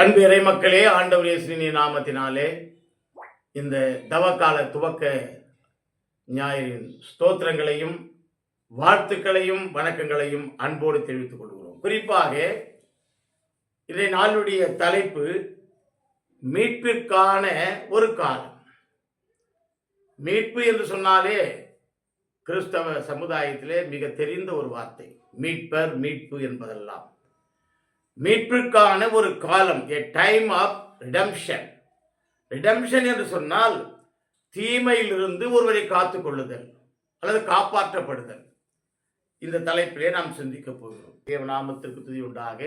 அன்பு இறை மக்களே, ஆண்டவர் இயேசுவின் நாமத்தினாலே இந்த தவக்கால துவக்க ஞாயிறின் ஸ்தோத்திரங்களையும் வாழ்த்துக்களையும் வணக்கங்களையும் அன்போடு தெரிவித்துக் கொள்கிறோம். குறிப்பாக இன்றைய நாளுடைய தலைப்பு மீட்பிற்கான ஒரு காலம். மீட்பு என்று சொன்னாலே கிறிஸ்தவ சமுதாயத்திலே மிக தெரிந்த ஒரு வார்த்தை. மீட்பர், மீட்பு என்பதெல்லாம் மீட்பிற்கான ஒரு காலம், a time of redemption. Redemption என்று சொன்னால் தீமையிலிருந்து ஒருவரை காத்துக் கொள்ளுதல் அல்லது காப்பாற்றப்படுதல். இந்த தலைப்பிலே நாம் சிந்திக்க போகிறோம். தேவநாமத்திற்கு துதி உண்டாக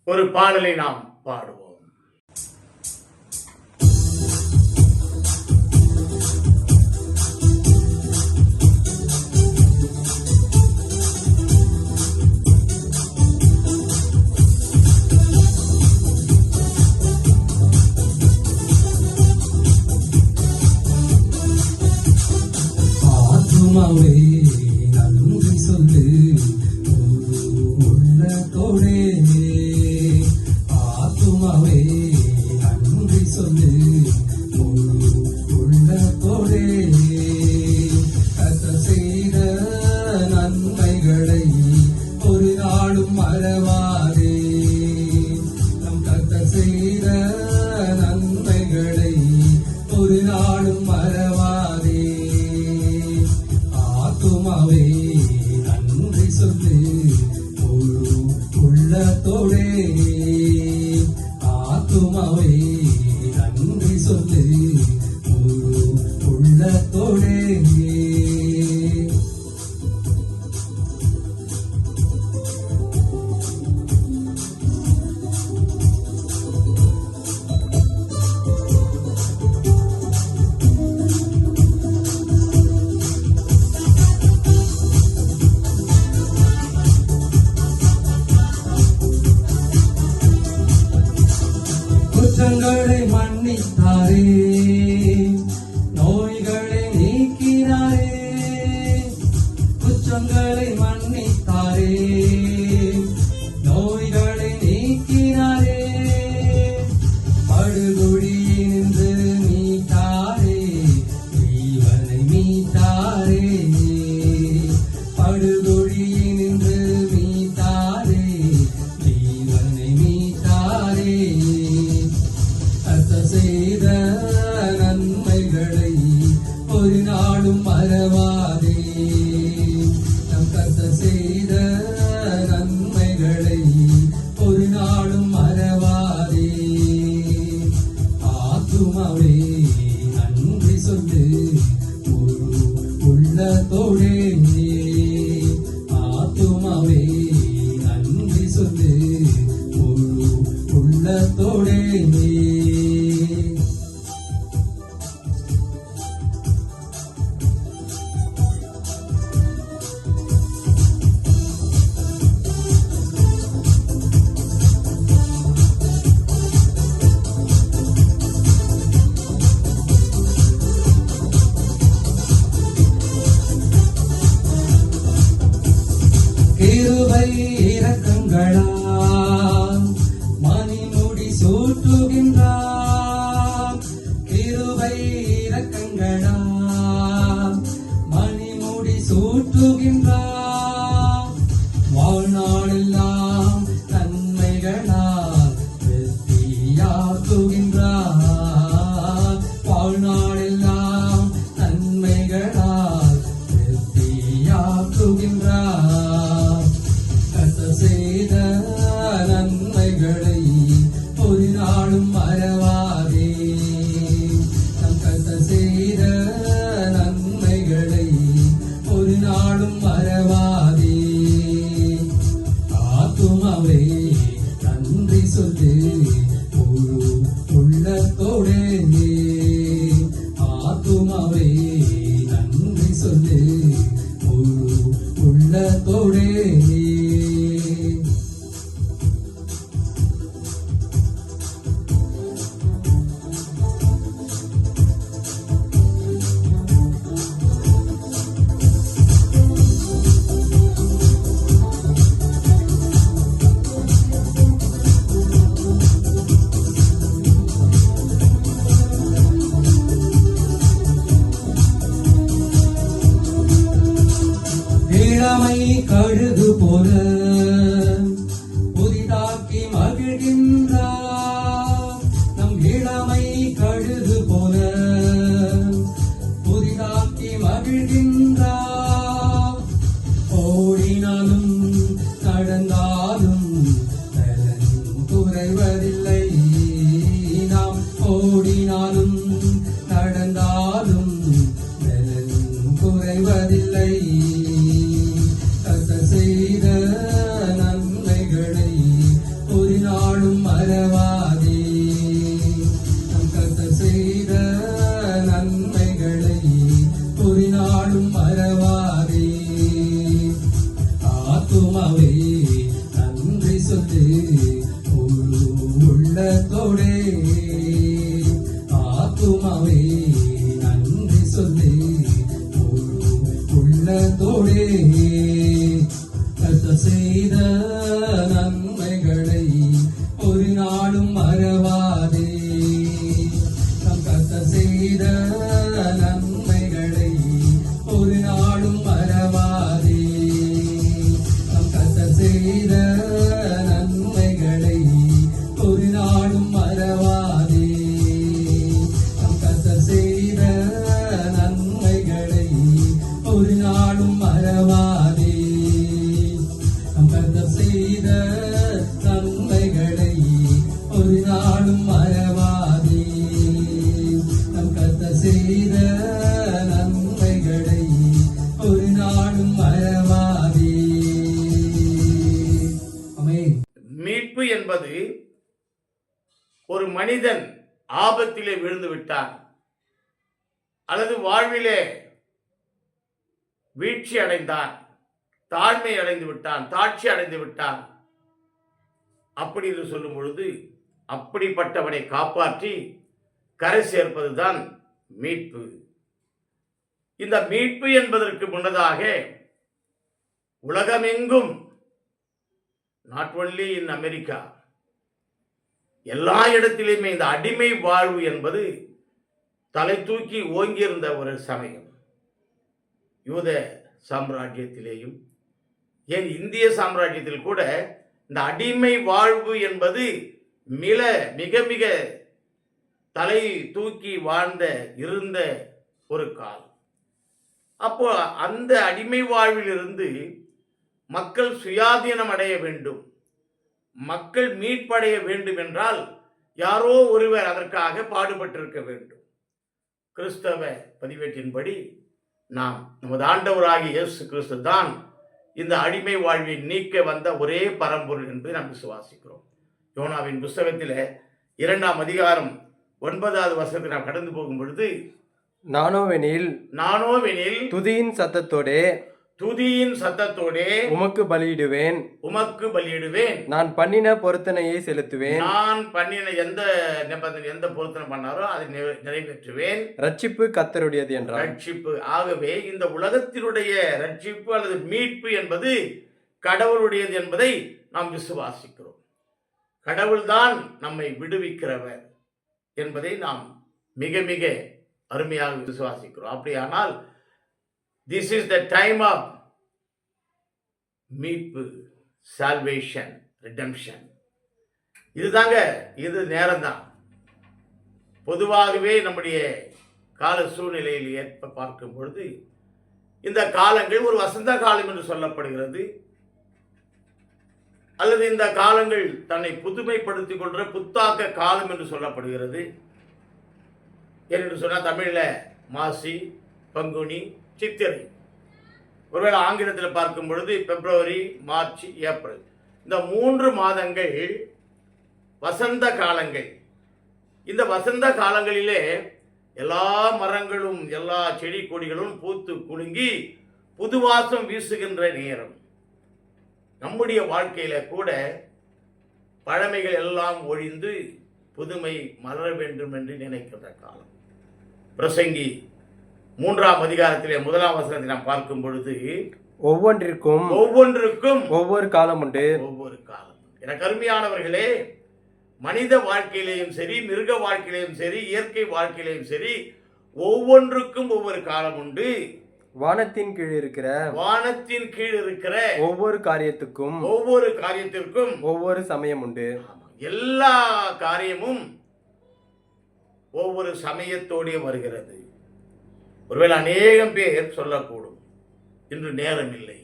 ஒரு பாடலை நாம் பாடுவோம். நன்றி சொல்லு உள்ளத்தோடே, ஆத்துமாவே நன்றி சொல்லு உள்ளத்தோடே. கர்த்தர் செய்த நன்மைகளை ஒரு நாளும் மறவாதே. நம் கர்த்தர் செய்த நன்மைகளை ஒரு நாளும் மறவாதே. ஆத்துமாவே நன்றி சொல்லு உள்ளத்தோடே, ஆத்துமாவே நன்றி சொல்லு உள்ளத்தோடே. குற்றங்களை மன்னித்தாரே, நோய்களை நீக்கினாரே. குற்றங்களை மன்னித்தாரே, நோய்களை நீக்கினாரே. படுகொடியினின்று மீட்டாரே, ஜீவனை மீட்டாரே. படுகொடியினின்று மீட்டாரே, ஜீவனை மீட்டாரே. செய்த நன்மைகளை ஒரு நாளும் மறவாதே. நம் கர்த்தர் செய்த நன்மைகளை ஒரு நாளும் மறவாதே. ஆத்துமாவே நன்றி சொல்லு உள்ளத்தோடே, ஆத்துமாவே நன்றி சொல்லு உள்ளத்தோடே. ஆக்கி மகிழ்கின்றார். ஓடினாலும் நடந்தாலும் பலன் குறைவதில்லை. நாம் ஓடினாலும் நடந்தாலும் பலன் குறைவதில்லை. கர்த்தர் செய்த நன்மைகளை ஒரு நாளும் மறவாதே. நம் கர்த்தர் செய்த நன்மைகளை ஒரு நாளும் மறவாதே. ஆத்துமாவே நன்றி சொல்லு முழு உள்ளத்தோடே. ஆத்துமாவே நன்றி சொல்லு முழு உள்ளத்தோடே. கர்த்தர் செய்த நன்மைகளை ஒரு நாளும் மறவாதே. நம் கர்த்தர் செய்த நன்மைகளை ஒரு நாளும் மறவாதே. நம் கர்த்தர் செய்த நன்மைகளை ஒரு நாளும் மறவாதே. நம் கர்த்தர் செய்த நன்மைகளை ஒரு நாளும் மறவாதே. நம் கர்த்தர் செய்த நன்மைகளை ஒரு நாளும் மறவாதே. நம் கர்த்தர் செய்த நன்மைகளை ஒரு நாளும் மறவாதே. ஆமென். மீட்பு என்பது ஒரு மனிதன் ஆபத்திலே விழுந்து விட்டான் அல்லது வாழ்விலே வீழ்ச்சி அடைந்தான், தாழ்மை அடைந்து விட்டான், தாட்சி அடைந்து விட்டான். அப்படி என்று சொல்லும் பொழுது அப்படிப்பட்டவனை காப்பாற்றி கரை சேர்ப்பதுதான் மீட்பு. இந்த மீட்பு என்பதற்கு முன்னதாக உலகமெங்கும், நாட் ஒன்லி இன் அமெரிக்கா, எல்லா இடத்திலுமே இந்த அடிமை வாழ்வு என்பது தலை தூக்கி ஓங்கியிருந்த ஒரு சமயம். யூத சாம்ராஜ்யத்திலேயும் ஏன் இந்திய சாம்ராஜ்யத்தில் கூட இந்த அடிமை வாழ்வு என்பது மிக மிக தலை தூக்கி வாழ்ந்த இருந்த ஒரு காலம். அப்போ அந்த அடிமை வாழ்விலிருந்து மக்கள் சுயாதீனம் அடைய வேண்டும், மக்கள் மீட்படைய வேண்டும் என்றால் யாரோ ஒருவர் அதற்காக பாடுபட்டிருக்க வேண்டும். கிறிஸ்தவ பதிவேட்டின்படி நாம் நமது ஆண்டவராகிய இயேசு கிறிஸ்து தான் இந்த அடிமை வாழ்வை நீக்க வந்த ஒரே பரம்பொருள் என்பதை நாம் விசுவாசிக்கிறோம். யோனாவின் புஸ்தகத்தில் 2ஆம் அதிகாரம் 9வது வசனத்தை நாம் கடந்து போகும் பொழுது, நானோவெனில் துதியின் சத்தத்தோடே உமக்கு பலியிடுவேன், நான் பண்ணின பொருத்தனையை செலுத்துவேன், எந்த பொருத்தனை பண்ணாரோ அதை நிறைவேற்றுவேன். ரட்சிப்பு கர்த்தருடையது என்றார். ரட்சிப்பு, ஆகவே இந்த உலகத்தினுடைய ரட்சிப்பு அல்லது மீட்பு என்பது கடவுளுடையது என்பதை நாம் விசுவாசிக்கிறோம். கடவுள்தான் நம்மை விடுவிக்கிறவர் என்பதை நாம் மிக மிக அருமையாக விசுவாசிக்கிறோம். அப்படியானால் this is the time of மீட்பு, salvation, redemption. இதுதாங்க, இது நேரம்தான். பொதுவாகவே நம்முடைய கால சூழ்நிலையில் ஏற்ப பார்க்கும் பொழுது இந்த காலங்கள் ஒரு வசந்த காலம் என்று சொல்லப்படுகிறது, அல்லது இந்த காலங்கள் தன்னை புதுமைப்படுத்திக் கொள்கிற புத்தாக்க காலம் என்று சொல்லப்படுகிறது. என்று சொன்னால் தமிழில் மாசி, பங்குனி, சித்திரை. ஒருவேளை ஆங்கிலத்தில் பார்க்கும் பொழுது பிப்ரவரி, மார்ச், ஏப்ரல், இந்த 3 மாதங்கள் வசந்த காலங்கள். இந்த வசந்த காலங்களிலே எல்லா மரங்களும் எல்லா செடி கொடிகளும் பூத்து குலுங்கி புதுவாசம் வீசுகின்ற நேரம். நம்முடைய வாழ்க்கையில கூட பழமைகள் எல்லாம் ஒழிந்து புதுமை மலர வேண்டும் என்று நினைக்கின்ற காலம். பிரசங்கி 3ஆம் அதிகாரத்திலே 1ஆம் வசனத்தை நாம் பார்க்கும் பொழுது, ஒவ்வொன்றிற்கும் ஒவ்வொரு காலம் உண்டு. ஒவ்வொரு காலம். எனக்கு அருமையானவர்களே, மனித வாழ்க்கையிலேயும் சரி, மிருக வாழ்க்கையிலேயும் சரி, இயற்கை வாழ்க்கையிலேயும் சரி, ஒவ்வொன்றுக்கும் ஒவ்வொரு காலம் உண்டு. வானத்தின் கீழ் இருக்கிற ஒவ்வொரு காரியத்துக்கும் ஒவ்வொரு சமயம் உண்டு. எல்லா காரியமும் ஒவ்வொரு சமயத்தோடே வருகிறது. ஒருவேளை அநேகம் பேர் சொல்லக்கூடும், இன்று நேரம் இல்லை,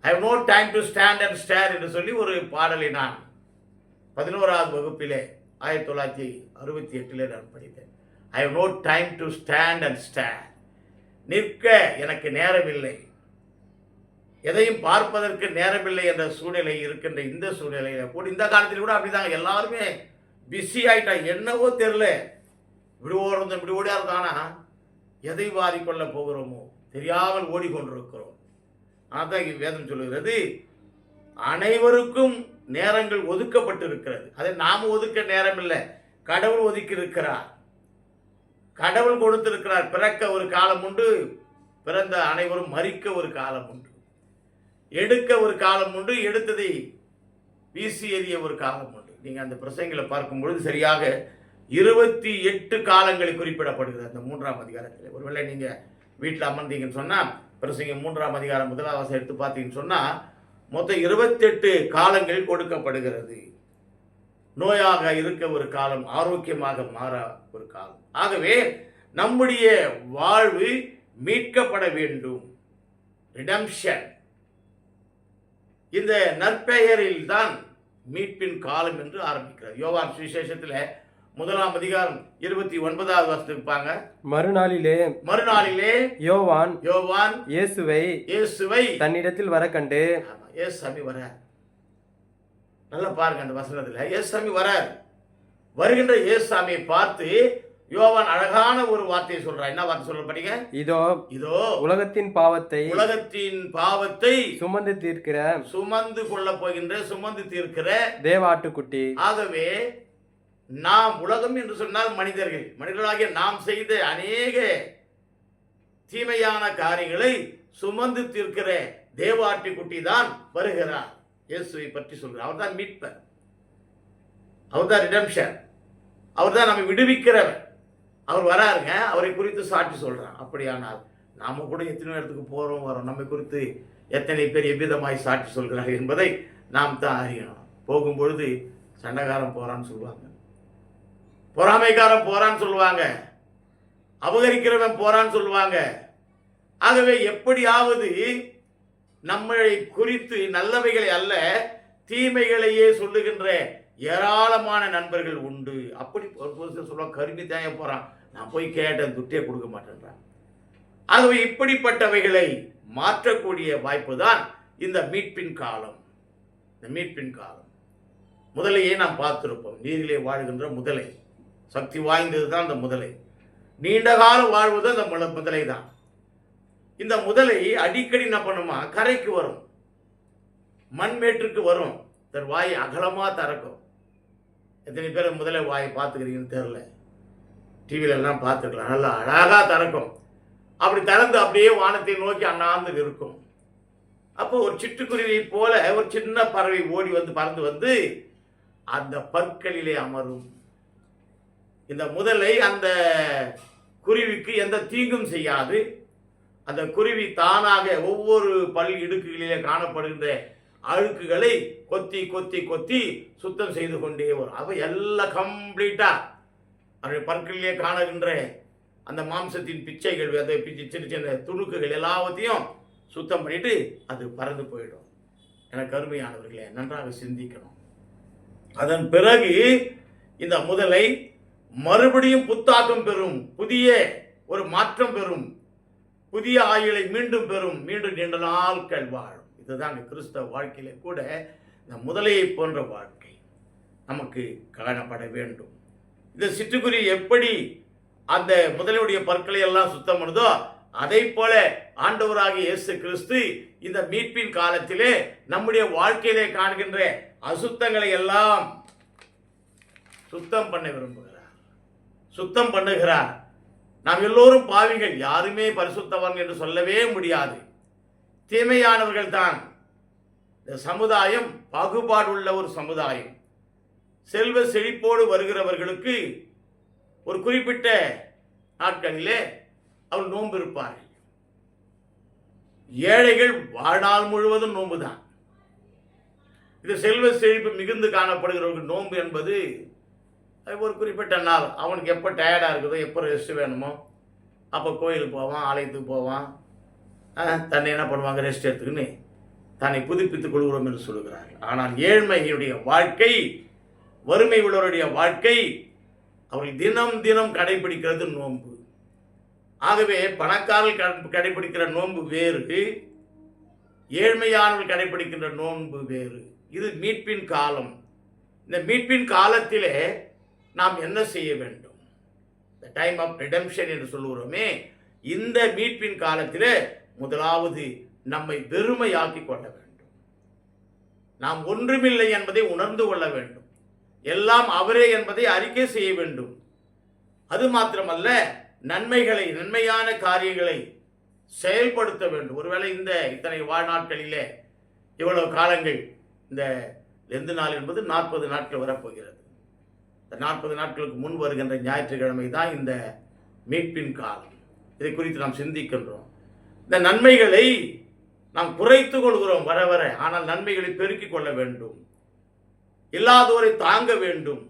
I have no time to stand and stare என்று சொல்லி ஒரு பாடலை நான் 11வது வகுப்பிலே 1968 நான் படித்தேன். I have no time to stand and stare. நிற்க எனக்கு நேரமில்லை, எதையும் பார்ப்பதற்கு நேரமில்லை என்ற சூழ்நிலை இருக்கின்ற இந்த சூழ்நிலையில கூட, இந்த காலத்தில் கூட அப்படிதாங்க, எல்லாருமே பிஸி ஆயிட்டா. என்னவோ தெரியல, இப்படி ஓடுறோம் இப்படி ஓடியா இருக்கானா, எதை வாரிக்கொள்ள போகிறோமோ தெரியாமல் ஓடிக்கொண்டிருக்கிறோம். அதான் வேதம் சொல்லுகிறது, அனைவருக்கும் நேரங்கள் ஒதுக்கப்பட்டிருக்கிறது. அதை நாம் ஒதுக்க நேரம் இல்லை, கடவுள் ஒதுக்கி இருக்கிறார். கடவுள் கொடுத்திருக்கிறார். பிறக்க ஒரு காலம் உண்டு, பிறந்த அனைவரும் மரிக்க ஒரு காலம் உண்டு, எடுக்க ஒரு காலம் உண்டு, எடுத்ததை வீசி எறிய ஒரு காலம் உண்டு. நீங்க அந்த பிரசங்களை பார்க்கும் பொழுது சரியாக 28 காலங்களை குறிப்பிடப்படுகிறது அந்த 3ஆம் அதிகாரத்தில். ஒருவேளை நீங்க வீட்டில் அமர்ந்தீங்கன்னு சொன்னா, பிரசங்க 3ஆம் அதிகாரம் 1வது வசனம் எடுத்து பார்த்தீங்கன்னு சொன்னா, மொத்தம் 28 காலங்கள் கொடுக்கப்படுகிறது. நோயாக இருக்க ஒரு காலம், ஆரோக்கியமாக மாற ஒரு காலம். ஆகவே நம்முடைய வாழ்வு மீட்கப்பட வேண்டும். ரிடம்ஷன், இந்த நற்பெயரில் தான் மீட்பின் காலம் என்று ஆரம்பிக்கிறது. யோவான் சுவிசேஷத்தில் 1ஆம் அதிகாரம் 29வது வசனத்துக்கு பாங்க. மறுநாளிலே யோவான் இயேசுவை தன்னிடத்தில் வர கண்டு, இயேசுசாமி வர, நல்லா பாருங்க அந்த வசனத்துல, இயேசுசாமி வரார். வருகின்ற இயேசுசாமியை பார்த்து யோவான் அழகான ஒரு வார்த்தையை சொல்றார். என்ன வார்த்தை சொல்ற படிங்க? இதோ உலகத்தின் பாவத்தை சுமந்து கொள்ள போகின்ற, சுமந்து தீர்க்கிற தேவாட்டுக்குட்டி. ஆகவே நாம், உலகம் என்று சொன்னால் மனிதர்களாகிய நாம் செய்த அநேக தீமையான காரியங்களை சுமந்து தீர்க்கிற தேவாட்டுக்குட்டி தான் வருகிறார். இயேசுவை பற்றி சொல்கிறார். அவர் தான் மீட்பர், அவர் தான் ரிடம்ஷன், அவர் தான் நம்மை விடுவிக்கிறவர். அவர் வராருங்க, அவரை குறித்து சாட்சி சொல்றான். அப்படியானால் நாம கூட எத்தனை இடத்துக்கு போறோம் வரோம், நம்மை குறித்து எத்தனை பேர் எவ்விதமாய் சாட்சி சொல்கிறார்கள் என்பதை நாம் தான் அறியணும். போகும்பொழுது சண்டைக்காரன் போறான்னு சொல்லுவாங்க, பொறாமைக்காரன் போறான்னு சொல்லுவாங்க, அபகரிக்கிறவன் போறான்னு சொல்லுவாங்க. ஆகவே எப்படியாவது நம்மை குறித்து நல்லவைகளை அல்ல தீமைகளையே சொல்லுகின்ற ஏராளமான நண்பர்கள் உண்டு. அப்படி ஒரு புதுசு சொல்லுவாங்க, கருமி தேய போறான், நான் போய் கேட்டேன், துட்டே கொடுக்க மாட்டேன்றான். ஆகவே இப்படிப்பட்டவைகளை மாற்றக்கூடிய வாய்ப்பு தான் இந்த மீட்பின் காலம். இந்த மீட்பின் காலம் முதலையே நாம் பார்த்திருப்போம். நீரிலே வாழ்கின்ற முதலை, சக்தி வாய்ந்தது தான் அந்த முதலை. நீண்ட காலம் வாழ்வது அந்த முதலை தான். இந்த முதலை அடிக்கடி என்ன பண்ணுமா, கரைக்கு வரும், மண்மேட்டுக்கு வரும், தன் வாயை அகலமா திறக்கும். எத்தனை பேர் முதலை வாயை பார்த்துக்கிறீங்கன்னு தெரியல, டிவியில எல்லாம் பார்த்துக்கலாம், நல்லா அழகா திறக்கும். அப்படி திறந்து அப்படியே வானத்தை நோக்கி அண்ணாந்து இருக்கும். அப்போ ஒரு சிட்டுக்குருவி போல ஒரு சின்ன பறவை ஓடி வந்து பறந்து வந்து அந்த பற்களிலே அமரும். இந்த முதலை அந்த குருவிக்கு எந்த தீங்கும் செய்யாது. அந்த குருவி தானாக ஒவ்வொரு பல் இடுக்குகளிலே காணப்படுகின்ற அழுக்குகளை கொத்தி கொத்தி கொத்தி சுத்தம் செய்து கொண்டே வரும். அவை எல்லாம் கம்ப்ளீட்டா அவருடைய பற்களிலே காணுகின்ற அந்த மாம்சத்தின் பிச்சைகள், அந்த சின்ன சின்ன துணுக்குகள் எல்லாவற்றையும் சுத்தம் பண்ணிட்டு அது பறந்து போயிடும். எனக்கு அருமையானவர்களே, நன்றாக சிந்திக்கணும். அதன் பிறகு இந்த முதலை மறுபடியும் புத்தாக்கம் பெறும், புதிய ஒரு மாற்றம் பெறும், புதிய ஆயுளை மீண்டும் பெறும், மீண்டும் நீண்ட நாட்கள் வாழும். இதுதான் கிறிஸ்தவ வாழ்க்கையில கூட இந்த முதலையை போன்ற வாழ்க்கை நமக்கு காணப்பட வேண்டும். இந்த சிட்டுக்குருவி எப்படி அந்த முதலையுடைய பற்களை எல்லாம் சுத்தம் பண்ணுதோ, அதை போல ஆண்டவராகிய இயேசு கிறிஸ்து இந்த மீட்பின் காலத்திலே நம்முடைய வாழ்க்கையிலே காண்கின்ற அசுத்தங்களை எல்லாம் சுத்தம் பண்ண விரும்புகிறார், சுத்தம் பண்ணுகிறார். நாம் எல்லோரும் பாவிகள், யாருமே பரிசுத்தவர்கள் என்று சொல்லவே முடியாது, தீமையானவர்கள் தான். இந்த சமுதாயம் பாகுபாடு உள்ள ஒரு சமுதாயம். செல்வ செழிப்போடு வருகிறவர்களுக்கு ஒரு குறிப்பிட்ட நாட்களிலே அவர் நோன்பு இருப்பார்கள். ஏழைகள் வாழ்நாள் முழுவதும் நோன்பு தான். இது செல்வ செழிப்பு மிகுந்து காணப்படுகிறவர்கள் நோன்பு என்பது ஒரு குறிப்பிட்ட நாள், அவனுக்கு எப்போ டயர்டாக இருக்குதோ, எப்போ ரெஸ்ட் வேணுமோ அப்போ கோயிலுக்கு போவான், ஆலயத்துக்கு போவான், தன்னை என்ன பண்ணுவாங்க, ரெஸ்ட் எடுத்துக்கின்னு தன்னை புதுப்பித்துக் கொள்கிறோம் என்று சொல்கிறார்கள். ஆனால் ஏழ்மையுடைய வாழ்க்கை, வறுமை உள்ளவருடைய வாழ்க்கை, அவர்கள் தினம் தினம் கடைபிடிக்கிறது நோன்பு. ஆகவே பணக்காரர்கள் கடைபிடிக்கிற நோன்பு வேறு, ஏழ்மையானவர்கள் கடைபிடிக்கின்ற நோன்பு வேறு. இது மீட்பின் காலம். இந்த மீட்பின் காலத்திலே நாம் என்ன செய்ய வேண்டும்? த டைம் ஆஃப் ரிடெம்ஷன் என்று சொல்லுகிறோமே, இந்த மீட்பின் காலத்திலே முதலாவது நம்மை வெறுமையாக்கி கொள்ள வேண்டும். நாம் ஒன்றுமில்லை என்பதை உணர்ந்து கொள்ள வேண்டும். எல்லாம் அவரே என்பதை அறிக்கை செய்ய வேண்டும். அது மாத்திரமல்ல, நன்மையான காரியங்களை செயல்படுத்த வேண்டும். ஒருவேளை இத்தனை வாழ்நாட்களிலே இவ்வளவு காலங்கள், இந்த லெந்து நாள் என்பது 40 நாட்கள் வரப்போகிறது. இந்த 40 நாட்களுக்கு முன் வருகின்ற ஞாயிற்றுக்கிழமை தான் இந்த மீட்பின் காலம். இதை குறித்து நாம் சிந்திக்கின்றோம். இந்த நன்மைகளை நாம் குறைத்து கொள்கிறோம் வர வர. ஆனால் நன்மைகளை பெருக்கிக் கொள்ள வேண்டும், இல்லாதோரை தாங்க வேண்டும்.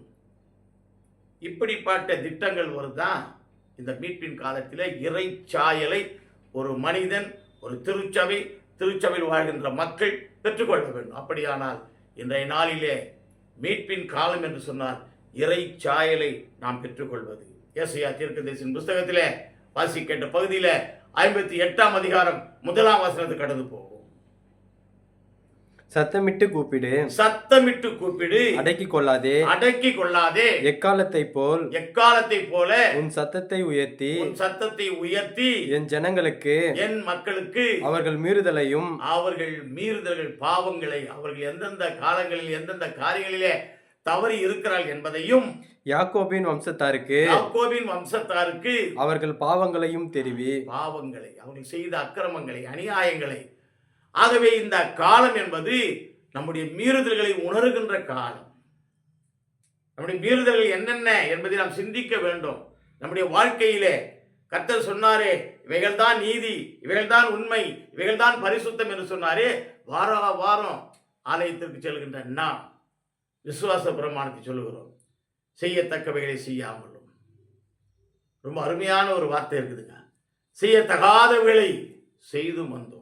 இப்படிப்பட்ட திட்டங்கள் வருதான் இந்த மீட்பின் காலத்தில் இறைச்சாயலை ஒரு மனிதன், ஒரு திருச்சபையில் வாழ்கின்ற மக்கள் பெற்றுக்கொள்ள வேண்டும். அப்படியானால் இன்றைய நாளிலே மீட்பின் காலம் என்று சொன்னால் இறைச்சாயலை நாம் பெற்றுக்கொள்வது. ஏசாயா தீர்க்கதரிசியின் புஸ்தகத்திலே வாசிக்கின்ற பகுதியில் 58ஆம் அதிகாரம் 1ஆம் வசனத்துக்கு கடந்து போகும். சத்தமிட்டு கூப்பிடு, சத்தமிட்டு கூப்பிடு, அடக்கிக் கொள்ளாதே, எக்காலத்தைப் போல உன் சத்தத்தை உயர்த்தி என் ஜனங்களுக்கு, என் மக்களுக்கு அவர்கள் மீறுதல்கள் பாவங்களை, அவர்கள் எந்தெந்த காலங்களில் எந்தெந்த காரியங்களிலே தவறி இருக்கிறார்கள் என்பதையும், யாக்கோபின் வம்சத்தாருக்கு அவர்கள் பாவங்களையும் தெரிவி, அவர்கள் செய்த அக்கிரமங்களை, அநியாயங்களை. ஆகவே இந்த காலம் என்பது நம்முடைய மீறுதல்களை உணர்கின்ற காலம். நம்முடைய மீறுதல்கள் என்னென்ன என்பதை நாம் சிந்திக்க வேண்டும். நம்முடைய வாழ்க்கையிலே கர்த்தர் சொன்னாரே, இவைகள்தான் நீதி, இவைகள்தான் உண்மை, இவைகள்தான் பரிசுத்தம் என்று சொன்னாரே. வாரம் ஆலயத்திற்கு செல்கின்ற நாம் விசுவாச பிரமாணத்தை சொல்லுகிறோம், செய்யத்தக்கவைகளை செய்யாமலும். ரொம்ப அருமையான ஒரு வார்த்தை இருக்குதுங்க, செய்யத்தகாதவைகளை செய்தும் வந்தோம்.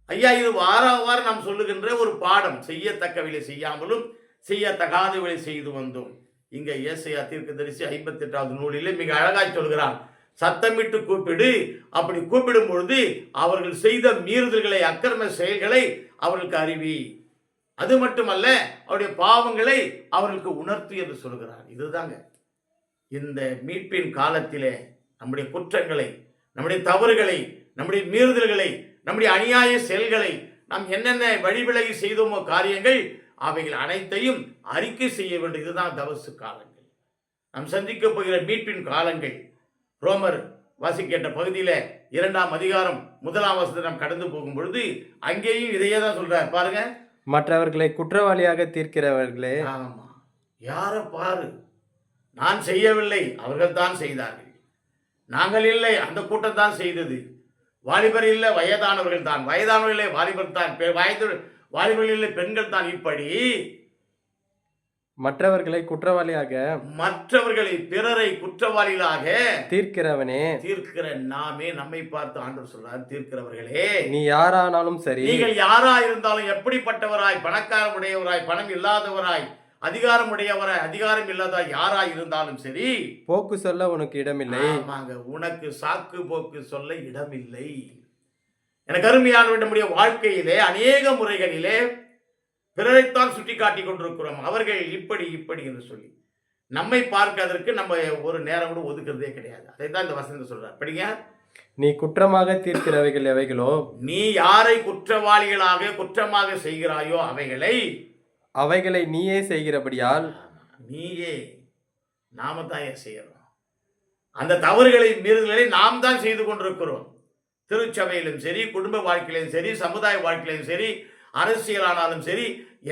ஐயா, இது வாரம் நாம் சொல்லுகின்ற ஒரு பாடம். செய்யத்தக்கவைகளை செய்யாமலும் செய்யத்தகாதவைகளை செய்து வந்தோம். இங்க ஏசாயா தீர்க்கதரிசி 58வது நூலிலே மிக அழகாய் சொல்கிறான், சத்தமிட்டு கூப்பிடு. அப்படி கூப்பிடும் பொழுது அவர்கள் செய்த மீறுதல்களை, அக்கிரம செயல்களை அவர்களுக்கு அறிவி. அது மட்டுமல்ல, அவருடைய பாவங்களை அவர்களுக்கு உணர்த்து என்று சொல்கிறார். இதுதாங்க இந்த மீட்பின் காலத்திலே நம்முடைய குற்றங்களை, நம்முடைய தவறுகளை, நம்முடைய மீறுதல்களை, நம்முடைய அநியாய செயல்களை, நாம் என்னென்ன வழிவிலகி செய்தோமோ காரியங்கள், அவைகள் அனைத்தையும் அறிக்கை செய்ய வேண்டும். இதுதான் தவசு காலங்கள், நாம் சந்திக்க போகிற மீட்பின் காலங்கள். ரோமர் வாசிக்கின்ற பகுதியில் 2ஆம் அதிகாரம் 1ஆம் வசனத்தை நாம் கடந்து போகும் பொழுது அங்கேயும் இதையே தான் சொல்றார். பாருங்க, மற்றவர்களை குற்றவாளியாக தீர்க்கிறவர்களே. ஆமா, யார பாரு, நான் செய்யவில்லை, அவர்கள் தான் செய்தார்கள். நாங்கள் இல்லை, அந்த கூட்டம் தான் செய்தது. வாலிபர் இல்லை, வயதானவர்கள் தான். வயதானவர்கள் இல்லை, வாலிபர் தான். வாலிபர்கள் இல்லை, பெண்கள் தான். இப்படி மற்றவர்களை பிறரை குற்றவாளிகளாக தீர்க்கிற நாமே. நம்மை பார்த்து ஆண்டவர் சொல்றார், தீர்க்கிறவர்களே, நீ யாரானாலும் சரி, நீங்கள் யாராய் இருந்தாலும், எப்படிப்பட்டவராய், பணக்காரம் உடையவராய், பணம் இல்லாதவராய், அதிகாரம் உடையவராய், அதிகாரம் இல்லாதவராய், யாராய் இருந்தாலும் சரி, போக்கு சொல்ல உனக்கு இடமில்லை. ஆமாங்க, உனக்கு சாக்கு போக்கு சொல்ல இடமில்லை. எனக்கு அருமையான நம்முடைய வாழ்க்கையிலே அநேக முறைகளிலே பிறரைத்தான் சுட்டி காட்டி கொண்டிருக்கிறோம். அவர்கள் இப்படி என்று சொல்லி நம்மை பார்க்கிறதற்கு நம்ம ஒரு நேரம் கூட ஒதுக்குறதே கிடையாது. அதை தான் இந்த வசனத்தை சொல்றார். படிங்க, நீ குற்றமாக தீர்க்கிறவைகள் எவைகளோ, நீ யாரை குற்றமாக செய்கிறாயோ அவைகளை நீயே செய்கிறபடியால், நாம தான் செய்யறோம். அந்த தவறுகளை, மீறுதல்களை நாம் தான் செய்து கொண்டிருக்கிறோம். திருச்சபையிலும் சரி, குடும்ப வாழ்க்கையிலும் சரி, சமுதாய வாழ்க்கையிலும் சரி, அரசியலானாலும் சரி,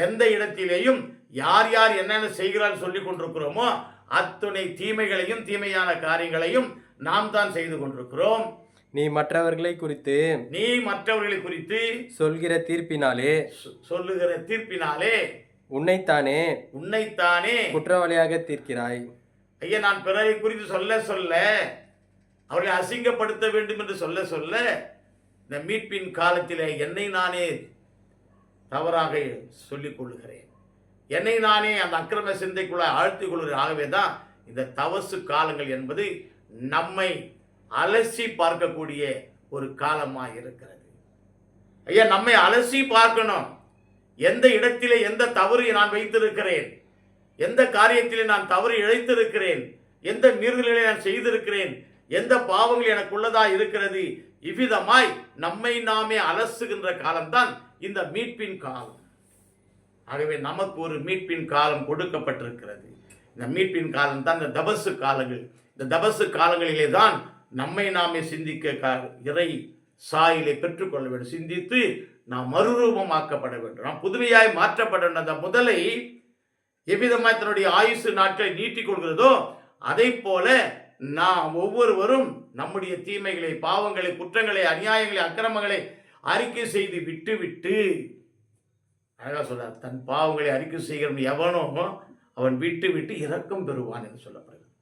எந்த இடத்திலேயும் யார் என்னென்ன செய்கிறார் சொல்லிக் கொண்டிருக்கிறோமோ அத்துணை தீமைகளையும், தீமையான காரியங்களையும் நாம் தான் செய்து கொண்டிருக்கிறோம். நீ மற்றவர்களை குறித்து சொல்லுகிற தீர்ப்பினாலே உன்னைத்தானே குற்றவாளியாக தீர்க்கிறாய். ஐயா, நான் பிறரை குறித்து சொல்ல அவர்களை அசிங்கப்படுத்த வேண்டும் என்று சொல்ல சொல்ல இந்த மீட்பின் காலத்திலே என்னை நானே தவறாக சொல்லிக் கொள்ளுகிறேன், என்னை நானே அந்த அக்கிரம சிந்தைக்குள்ள ஆழ்த்திக் கொள்கிறேன். ஆகவே தான் இந்த தவசு காலங்கள் என்பது நம்மை அலசி பார்க்கக்கூடிய ஒரு காலமாக இருக்கிறது. ஐயா, நம்மை அலசி பார்க்கணும். எந்த இடத்திலே எந்த தவறு நான் வைத்திருக்கிறேன், எந்த காரியத்திலே நான் தவறு இழைத்திருக்கிறேன், எந்த மீறுதல்களை நான் செய்திருக்கிறேன், எந்த பாவங்கள் எனக்குள்ளதா இருக்கிறது. இவ்விதமாய் நம்மை நாமே அலசுகின்ற காலம்தான் இந்த மீட்பின் காலம். ஆகவே நமக்கு ஒரு மீட்பின் காலம் கொடுக்கப்பட்டிருக்கிறது. இந்த மீட்பின் காலம் தான் இந்த தபசு காலங்கள். இந்த தபசு காலங்களிலே தான் நம்மை நாமே சிந்திக்க இறை சாயிலை பெற்றுக்கொள்ள வேண்டும். சிந்தித்து நாம் மறுரூபமாக்கப்பட வேண்டும், நாம் புதுமையாய் மாற்றப்பட வேண்டும். அந்த முதலை எவ்விதமாய் தன்னுடைய ஆயுசு நாட்களை நீட்டிக் கொள்கிறதோ அதை போல நாம் ஒவ்வொருவரும் நம்முடைய தீமைகளை, பாவங்களை, குற்றங்களை, அநியாயங்களை, அக்கிரமங்களை அறிக்கை செய்து விட்டு விட்டு, அழகா சொல்றார், தன் பாவங்களை அறிக்கை செய்கிறவன் எவனோ அவன் விட்டு விட்டு இரக்கம் பெறுவான் என்று சொல்லப்படுகிறது.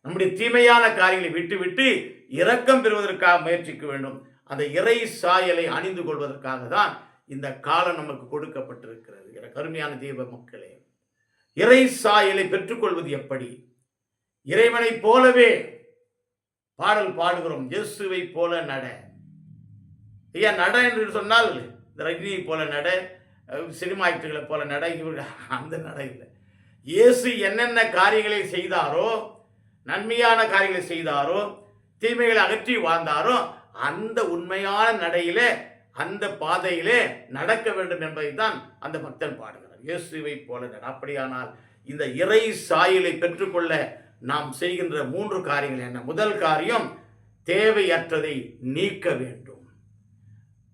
நம்முடைய தீமையான காரியங்களை விட்டு விட்டு இரக்கம் பெறுவதற்காக முயற்சிக்க வேண்டும். அந்த இறை சாயலை அணிந்து கொள்வதற்காக தான் இந்த காலம் நமக்கு கொடுக்கப்பட்டிருக்கிறது. எனக்கு அருமையான தெய்வ மக்களே, இறை சாயலை பெற்றுக்கொள்வது எப்படி? இறைவனை போலவே பாடல் பாடுகிறோம், இயேசுவை போல நட. ஐயா, நட என்று சொன்னால் இந்த ரஜினியை போல நட, சினிமா ஆக்டர்களை போல நட, இவர்கள் அந்த நட இல்லை. இயேசு என்னென்ன காரியங்களை செய்தாரோ, நன்மையான காரியங்களை செய்தாரோ, தீமைகளை அகற்றி வாழ்ந்தாரோ, அந்த உண்மையான நடையிலே, அந்த பாதையிலே நடக்க வேண்டும் என்பதை தான் அந்த பக்தன் பாடுகிறார். இயேசுவை போல நட. அப்படியானால் இந்த இறை சாயலை பெற்றுக்கொள்ள நாம் செய்கின்ற 3 காரியங்கள் என்ன? முதல் காரியம், தேவையற்றதை நீக்க வேண்டும்.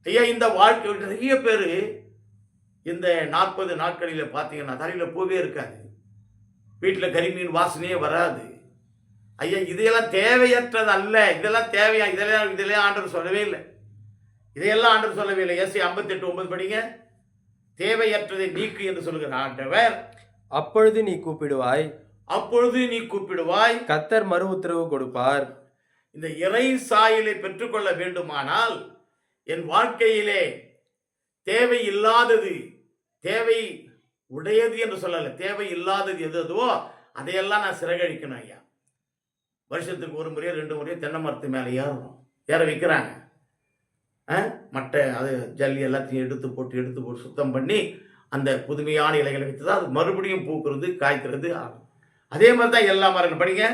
ஐயா, இந்த வாழ்க்கை நிறைய பேர் இந்த 40 நாட்களில் பார்த்தீங்கன்னா தலையில் பூவே இருக்காது, வீட்டில் கரிமீன் வாசனையே வராது. ஐயா, இதையெல்லாம் தேவையற்றது அல்ல, இதெல்லாம் தேவையா? இதெல்லாம் ஆண்டவர் சொல்லவே இல்லை. இதையெல்லாம் ஆண்டவர் சொல்லவே இல்லை. ஏசாயா 58:9 படிங்க. தேவையற்றதை நீக்கு என்று சொல்லுகிற ஆண்டவர், அப்பொழுது நீ கூப்பிடுவாய், அப்பொழுது நீ கூப்பிடுவாய், கர்த்தர் மறு உத்தரவு கொடுப்பார். இந்த இறை சாயலை பெற்றுக்கொள்ள வேண்டுமானால் என் வாழ்க்கையிலே தேவை இல்லாதது, தேவை உடையது என்று சொல்லல, தேவை இல்லாதது எது எதுவோ அதையெல்லாம் நான் சிறகழிக்கணும். ஐயா, வருஷத்துக்கு 1 முறையோ 2 முறையோ தென்னை மரத்து மேலே ஏற வைக்கிறாங்க. மட்டை அது ஜல்லி எல்லாத்தையும் எடுத்து போட்டு சுத்தம் பண்ணி அந்த புதுமையான இலைகளை வைத்து தான் அது மறுபடியும் பூக்கிறது, காய்க்கிறது ஆகும். அதே மாதிரி தான் எல்லா மரங்களும். படிங்க.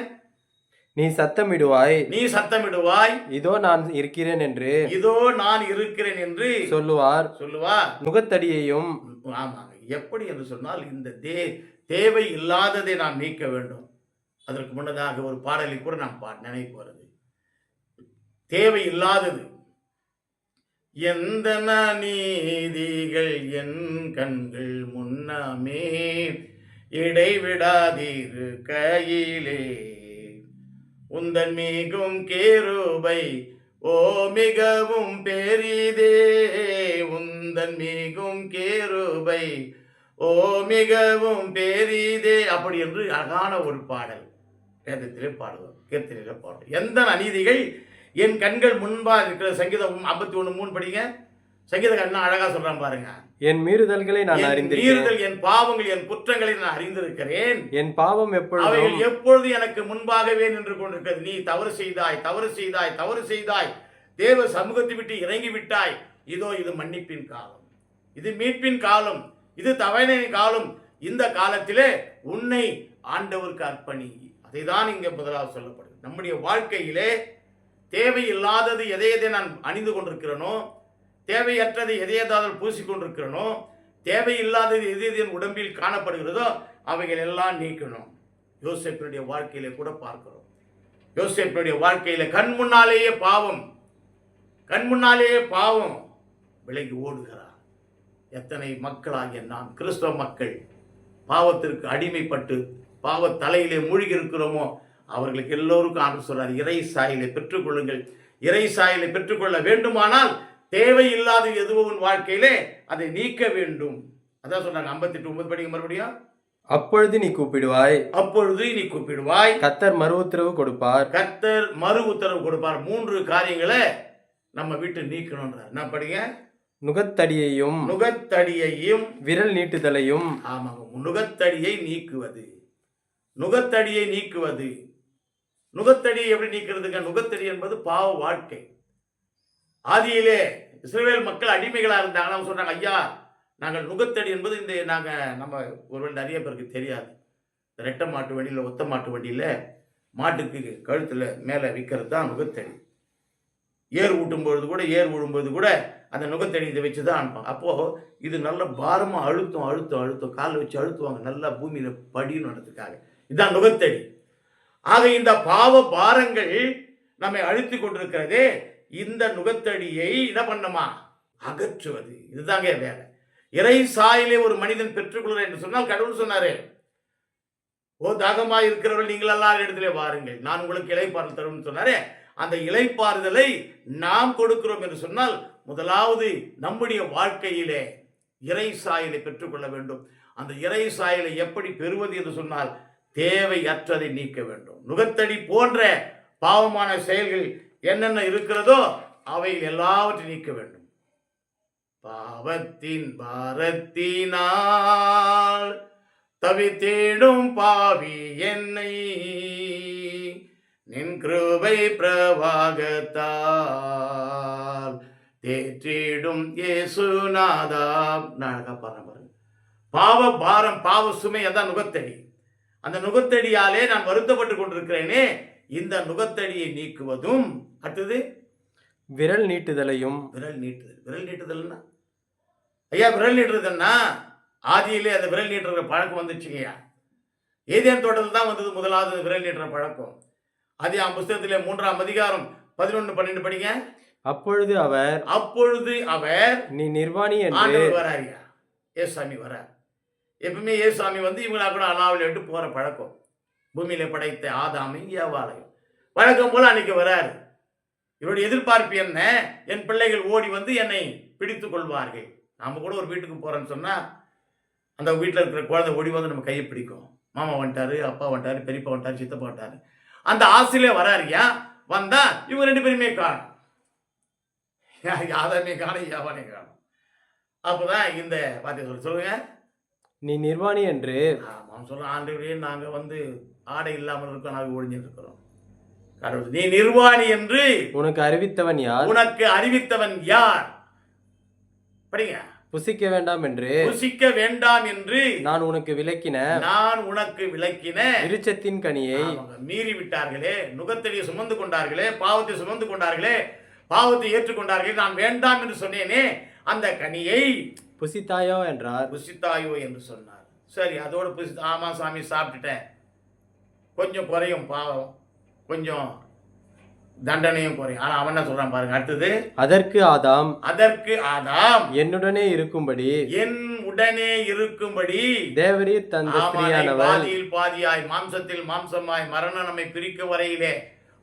நீ சத்தமிடுவாய், நீ சத்தமிடுவாய், இதோ நான் இருக்கிறேன் என்று, இதோ நான் இருக்கிறேன் என்று சொல்லுவார். நுகத்தடியையும். ஆமாங்க. எப்படி என்று சொன்னால் இந்த தேவை இல்லாததை நாம் நீக்க வேண்டும். அதற்கு முன்னதாக ஒரு பாடலை கூட நாம் நினைவு வருது. தேவை இல்லாதது, எந்த நீதிகள் என் கண்கள் முன்னமே இடைவிடாதீரு கையிலே, உந்தன் மிகும் கேருபை ஓ மிகவும் பெரிதே, உந்தன் மிகும் கேருபை ஓ மிகவும் பெரிதே. அப்படி என்று அழகான ஒரு பாடல் வேதத்திலே பாடுவோம், கீர்த்தனையிலே பாடுவோம். எந்த அநீதிகள் என் கண்கள் முன்பா இருக்கிற. சங்கீதம் 51:3 படிங்க. சங்கீதக்காரன் அழகா சொல்றான் பாருங்க. என் மீறுதல்களை நான் அறிந்திருக்கிறேன், என் பாவங்கள், என் குற்றங்களை நான் அறிந்திருக்கிறேன். என் பாவம் அவைகள் எப்பொழுது எனக்கு முன்பாகவே நின்று கொண்டிருக்கிறது. நீ தவறு செய்தாய், தவறு செய்தாய், தவறு செய்தாய், தேவ சமூகத்தை விட்டு இறங்கி விட்டாய். இதோ இது மன்னிப்பின் காலம், இது மீட்பின் காலம், இது தவணையின் காலம். இந்த காலத்திலே உன்னை ஆண்டவருக்கு அர்ப்பணி. அதை தான் இங்கே முதலாவது சொல்லப்படுது. நம்முடைய வாழ்க்கையிலே தேவையில்லாதது எதை நான் அணிந்து கொண்டிருக்கிறேனோ, தேவையற்றது எதையேதாவது பூசிக்கொண்டிருக்கிறனோ, தேவையில்லாதது எது என் உடம்பில் காணப்படுகிறதோ அவைகள் எல்லாம் நீக்கணும். யோசேப்பினுடைய வாழ்க்கையிலே கூட பார்க்கிறோம். யோசேப்பினுடைய வாழ்க்கையில கண் முன்னாலேயே பாவம் விலகி ஓடுகிறார். எத்தனை மக்களாகிய நாம் கிறிஸ்தவ மக்கள் பாவத்திற்கு அடிமைப்பட்டு பாவ தலையிலே மூழ்கி இருக்கிறோமோ அவர்களுக்கு எல்லோருக்கும் ஆண்டு சொல்றார், இறை சாயலை பெற்றுக்கொள்ளுங்கள். இறை சாயலை பெற்றுக்கொள்ள வேண்டுமானால் தேவையில்லாத எதுவும் வாழ்க்கையிலே அதை நீக்க வேண்டும். அதான் சொன்னாங்க. 58:9 படிங்க மறுபடியும். அப்பொழுது நீ கூப்பிடுவாய், அப்பொழுது நீ கூப்பிடுவாய், கர்த்தர் மறு உத்தரவு கொடுப்பார். கர்த்தர் மறு உத்தரவு கொடுப்பார். 3 காரியங்களை நம்ம விட்டு நீக்கணும்ன்றார். என்ன படிங்க? நுகத்தடியையும் நுகத்தடியையும் விரல் நீட்டுதலையும். ஆமாங்க, நுகத்தடியை நீக்குவது. நுகத்தடியை நீக்குவது. நுகத்தடியை எப்படி நீக்கிறதுங்க? நுகத்தடி என்பது பாவ வாழ்க்கை. ஆதியிலே இஸ்ரவேல் மக்கள் அடிமைகளா இருந்தாங்க. அவங்க சொல்றாங்க, ஐயா நாங்கள் நுகத்தடி என்பது இந்த நம்ம ஒருவேளை நிறைய பேருக்கு தெரியாது. ரெட்டை மாட்டு வண்டியில், ஒத்த மாட்டு வண்டியில் மாட்டுக்கு கழுத்தில் மேலே விற்கிறது தான் நுகத்தடி. ஏர் ஊட்டும்பொழுது கூட, ஏர் விழும்போது கூட அந்த நுகத்தடி இதை வச்சு தான் அனுப்பாங்க. அப்போது இது நல்ல பாரமாக அழுத்தம் காலில் வச்சு அழுத்துவாங்க, நல்லா பூமியில் படினதுக்காக. இதுதான் நுகத்தடி. ஆக இந்த பாவ பாரங்கள் நம்மை அழுத்தி கொண்டிருக்கிறதே, இந்த நுகத்தடியை என்ன பண்ணமா? அகற்றுவது. இதுதாங்க வேலை. இறை சாயலை ஒரு மனிதன் பெற்றுக்கொள்கிறார் என்று சொன்னால், கடவுள் சொன்னாரே, ஓ தாகமாய் இருக்கிறவர்கள் நீங்கள் எல்லாரும் இடத்திலே வாருங்கள், நான் உங்களுக்கு இளைப்பாறுதல் தருவேன் சொன்னாரே. அந்த இளைப்பாறுதலை நாம் கொடுக்கிறோம் என்று சொன்னால், முதலாவது நம்முடைய வாழ்க்கையிலே இறை சாயலை பெற்றுக்கொள்ள வேண்டும். அந்த இறை சாயலை எப்படி பெறுவது என்று சொன்னால், தேவையற்றதை நீக்க வேண்டும். நுகத்தடி போன்ற பாவமான செயல்கள் என்னென்ன இருக்கிறதோ அவை எல்லாவற்றையும் நீக்க வேண்டும். பாவத்தின் பாரத்தினால் தவித்தேடும் பாவி என்னை, நின் கிருபை பிரவாகத்தால் தேற்றிடும் இயேசுநாதா. நான் பாருங்க, பாவ பாரம், பாவ சுமை, அதான் நுகத்தடி. அந்த நுகத்தடியாலே நான் வருத்தப்பட்டு கொண்டிருக்கிறேனே, இந்த நுகத்தடியை நீக்குவதும். அடுத்தது விரல் நீட்டுதலையும். விரல் நீட்டுதல். விரல் நீட்டுதல்னா ஐயா, விரல் நீட்டுறதுன்னா ஆதியிலே அந்த விரல் நீட்டுற பழக்கம் வந்துச்சுங்கய்யா. ஏதேன் தோட்டத்தில் தான் வந்தது முதலாவது விரல் நீட்டுற பழக்கம். ஆதியாகமம் புஸ்தகத்திலே 3ஆம் அதிகாரம் 11-12 படிங்க. அப்பொழுது அவர் நீ நிர்வாணி என்று வராரியா. ஏசாமி வரார். எப்பவுமே ஏசாமி வந்து இவங்களா கூட அனாவில் விட்டு போற பழக்கம். பூமியில படைத்த ஆதாமை ஏவாளையும் வழக்கம் போல அன்னைக்கு வராரு. இவருடைய எதிர்பார்ப்பு என்ன? என் பிள்ளைகள் ஓடி வந்து என்னை பிடித்துக் கொள்வார்கள். நாம கூட ஒரு வீட்டுக்கு போறோம்னு சொன்னா, அந்த வீட்டில் இருக்கிற குழந்தை ஓடி வந்து நம்ம கையை பிடிக்கும். மாமா வந்துட்டாரு, அப்பா வந்துட்டாரு, பெரியப்பா வந்துட்டாரு, சித்தப்பா வந்துட்டாரு. அந்த ஆசையிலே வராருயா. வந்தா இவங்க 2 பேருமே காணும். யாதமே காணும், யாவானே காணும். அப்போதான் இந்த வார்த்தை சொல்லுங்க, நீ நிர்வாணி என்று. ஆமாம் சொல்றேன். ஆண்டவரே, நாங்க வந்து ஆடை இல்லாமல் இருக்கோம், நாங்கள் ஒழிஞ்சிட்டு இருக்கிறோம். கடவுள், நீ நிர்வாணி என்று உனக்கு அறிவித்தவன் யார்? உனக்கு அறிவித்தவன் யார்? படிங்க. புசிக்க வேண்டாம் என்று, புசிக்க வேண்டாம் என்று நான் உனக்கு விலக்கின விருட்சத்தின் கனியை மீறி விட்டார்களே, நுகத்தடியை சுமந்து கொண்டார்களே, பாவத்தை சுமந்து கொண்டார்களே, பாவத்தை ஏற்றுக்கொண்டார்களே, நான் வேண்டாம் என்று சொன்னேனே, அந்த கனியை புசித்தாயோ என்றார். புசித்தாயோ என்று சொன்னார். சரி, அதோட ஆமா சாமி சாப்பிட்டுட்டேன், கொஞ்சம் குறையும் பாவம், கொஞ்சம் தண்டனையும் குறையும். ஆனா அவன் என்ன சொல்றான் பாருங்க. அடுத்தது, அதற்கு ஆதாம் என்னுடனே இருக்கும்படி தேவரீர் தந்த ஸ்திரீயானவள் பாதியில் பாதியாய், மாம்சத்தில் மாம்சமாய், மரணம் நம்மை பிரிக்கும் வரையிலே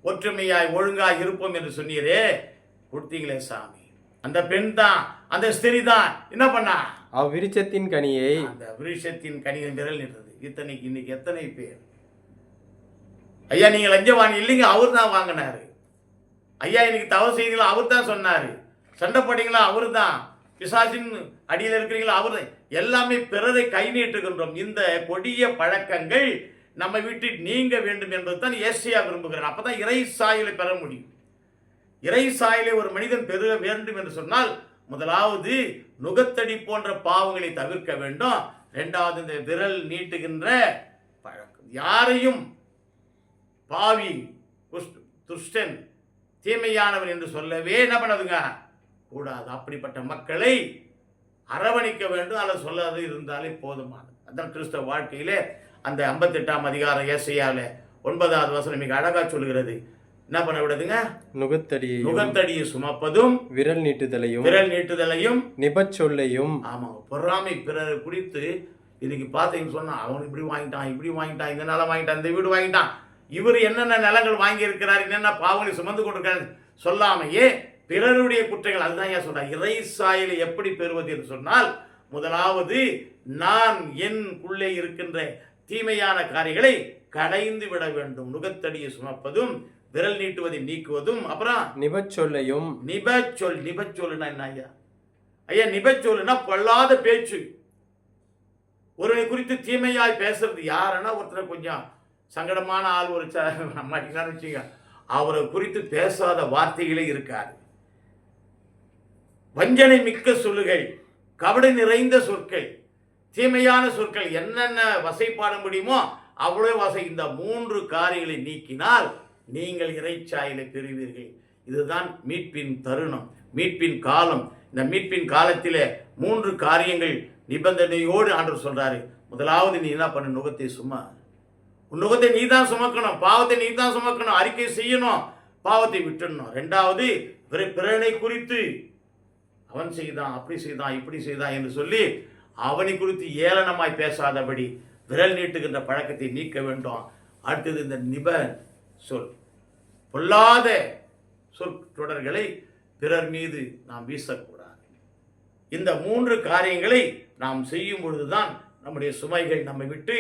ஒற்றுமையாய் ஒழுங்காய் இருப்போம் என்று சொன்னீரே, கொடுத்தீங்களே சாமி. அந்த பெண் தான், அந்த ஸ்திரீ தான் என்ன பண்ணா? அவ்விருட்சத்தின் கனியை, அந்த விருட்சத்தின் கனியை விரல் நின்றது. இன்னைக்கு எத்தனை பேர் ஐயா நீங்க லஞ்சவாணி இல்லைங்க, அவர் தான் வாங்கினாரு. ஐயா இன்னைக்கு தவறு செய்தீங்களா, அவர் தான் சொன்னாரு. சண்டை போட்டீங்களா, அவரு தான். பிசாசின் அடியில் இருக்கிறீங்களா, அவரு. எல்லாமே பிறரை கை நீட்டுகின்றோம். இந்த கொடிய பழக்கங்கள் நம்ம விட்டு நீங்க வேண்டும் என்பது தான் ஏசியா விரும்புகிறார். அப்பதான் இறை சாயலை பெற முடியும். இறை சாயலை ஒரு மனிதன் பெற வேண்டும் என்று சொன்னால், முதலாவது நுகத்தடி போன்ற பாவங்களை தவிர்க்க வேண்டும். 2வது இந்த விரல் நீட்டுகின்ற பழக்கம். யாரையும் பாவி, துஷ்டன், தீமையானவன் என்று சொல்லவே என்ன பண்ணதுங்க கூடாது. அப்படிப்பட்ட மக்களை அரவணைக்க வேண்டும், அல்லது சொல்லாது இருந்தாலே போதுமானது. அதான் கிறிஸ்தவ வாழ்க்கையிலே அந்த 58ஆம் அதிகாரம் ஏசாயாவிலே 9வது வசனம் மிக அழகா சொல்லுகிறது. என்ன பண்ண விடுதுங்க? நுகத்தடியை சுமப்பதும் விரல் நீட்டுதலையும் நிபச்சொல்லையும். ஆமாங்க, பொறாமை பிறரை குறித்து இன்னைக்கு பார்த்தீங்கன்னு சொன்னா, அவன் இப்படி வாங்கிட்டான், இந்த நிலம் வாங்கிட்டான், இந்த வீடு வாங்கிட்டான், இவர் என்னென்ன நிலங்கள் வாங்கி இருக்கிறார், என்னென்ன பாவனை சுமந்து கொண்டிருக்கிறார் சொல்லாமையே பிறருடைய குற்றங்கள். அதுதான் ஏன் சொல்றார், இறை சாயலை எப்படி பெறுவது என்று சொன்னால், முதலாவது நான் எனக்குள்ளே இருக்கின்ற தீமையான காரியங்களை கடைந்து விட வேண்டும். நுகத்தடியை சுமப்பதும் விரல் நீட்டுவதை நீக்குவதும். அப்புறம் நிபச்சொல்லையும். நிபச்சொல்லுனா என்ன ஐயா? ஐயா நிபச்சொல்லுனா பொல்லாத பேச்சு. ஒருவனை குறித்து தீமையாய் பேசுறது. யாருன்னா ஒருத்தரை கொஞ்சம் சங்கடமான ஆள் ஒரு மாட்டிங்களான்னு வச்சுங்க, அவரை குறித்து பேசாத வார்த்தைகளே இருக்காது. வஞ்சனை மிக்க சொல்லுகள், கபடு நிறைந்த சொற்கள், தீமையான சொற்கள், என்னென்ன வசைப்பாட முடியுமோ அவ்வளோ வசை. இந்த 3 காரியங்களை நீக்கினால் நீங்கள் இறைச்சாயலை பெறுவீர்கள். இதுதான் மீட்பின் தருணம், மீட்பின் காலம். இந்த மீட்பின் காலத்திலே 3 காரியங்கள் நிபந்தனையோடு ஆண்டவர் சொல்றாரு. முதலாவது நீ என்ன பண்ண? நுகத்தை சும்மா. உன் நுகத்தை நீ தான் சுமக்கணும், பாவத்தை நீ தான் சுமக்கணும், அறிக்கை செய்யணும், பாவத்தை விட்டுடணும். 2வது பிறனை குறித்து அவன் செய்தான், அப்படி செய்தான், இப்படி செய்தான் என்று சொல்லி அவனை குறித்து ஏளனமாய் பேசாதபடி விரல் நீட்டுகின்ற பழக்கத்தை நீக்க வேண்டும். அடுத்தது இந்த சொல், பொல்லாத சொற்றொடர்களை பிறர் மீது நாம் வீசக்கூடாது. இந்த 3 காரியங்களை நாம் செய்யும் பொழுதுதான் நம்முடைய சுமைகள் நம்மை விட்டு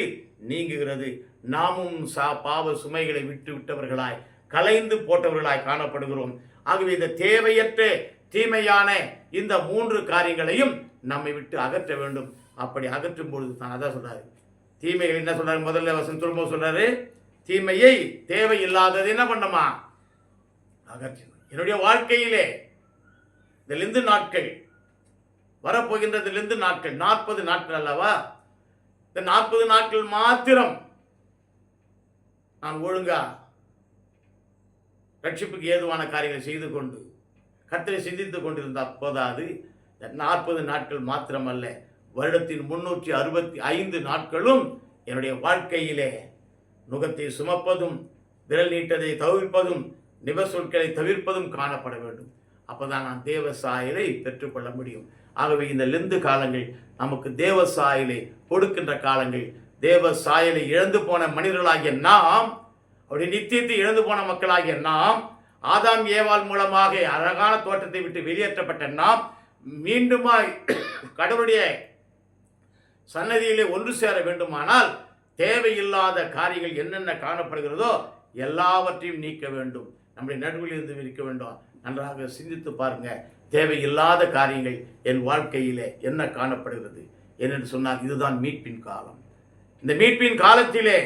நீங்குகிறது. நாமும் பாவ சுமைகளை விட்டு விட்டவர்களாய், கலைந்து போட்டவர்களாய் காணப்படுகிறோம். ஆகவே இந்த தேவையற்ற தீமையான இந்த 3 காரியங்களையும் நம்மை விட்டு அகற்ற வேண்டும். அப்படி அகற்றும் பொழுது தான் அதான் சொல்றாரு. தீமைகள் என்ன சொல்றாரு? முதல்ல வசனம் திரும்ப சொல்றாரு, தீமையை தேவையில்லாதது என்ன பண்ணமா அகற்றணும். என்னுடைய வாழ்க்கையிலே இதிலிருந்து நாட்கள் வரப்போகின்றதிலிருந்து நாட்கள் 40 நாட்கள் அல்லவா? இந்த 40 நாட்கள் மாத்திரம் நான் ஒழுங்கா ரட்சிப்புக்கு ஏதுவான காரியங்களை செய்து கொண்டு கர்த்தரை சிந்தித்துக் கொண்டிருந்த அப்போதாது 40 நாட்கள் மாத்திரமல்ல, வருடத்தின் 365 நாட்களும் என்னுடைய வாழ்க்கையிலே நுகத்தை சுமப்பதும் விரல் நீட்டதை தவிர்ப்பதும் நிபச்சொற்களை தவிர்ப்பதும் காணப்பட வேண்டும். அப்போதான் நான் தேவ சாயலை பெற்றுக்கொள்ள முடியும். ஆகவே இந்த லெந்து காலங்கள் நமக்கு தேவ சாயலை கொடுக்கின்ற காலங்கள். தேவ சாயலை இழந்து போன மனிதர்களாகிய நாம், அவருடைய நித்தியத்தை இழந்து போன மக்களாகிய நாம், ஆதாம் ஏவாள் மூலமாக அழகான தோட்டத்தை விட்டு வெளியேற்றப்பட்ட நாம் மீண்டுமாய் கடவுளுடைய சன்னதியிலே ஒன்று சேர வேண்டுமானால் தேவையில்லாத காரியங்கள் என்னென்ன காணப்படுகிறதோ எல்லாவற்றையும் நீக்க வேண்டும். நம்முடைய நடுவில் இருந்து இருக்க வேண்டும். நன்றாக சிந்தித்து பாருங்க, தேவையில்லாத காரியங்கள் என் வாழ்க்கையிலே என்ன காணப்படுகிறது என்று சொன்னால் இதுதான் மீட்பின் காலம். இந்த மீட்பின் காலத்திலே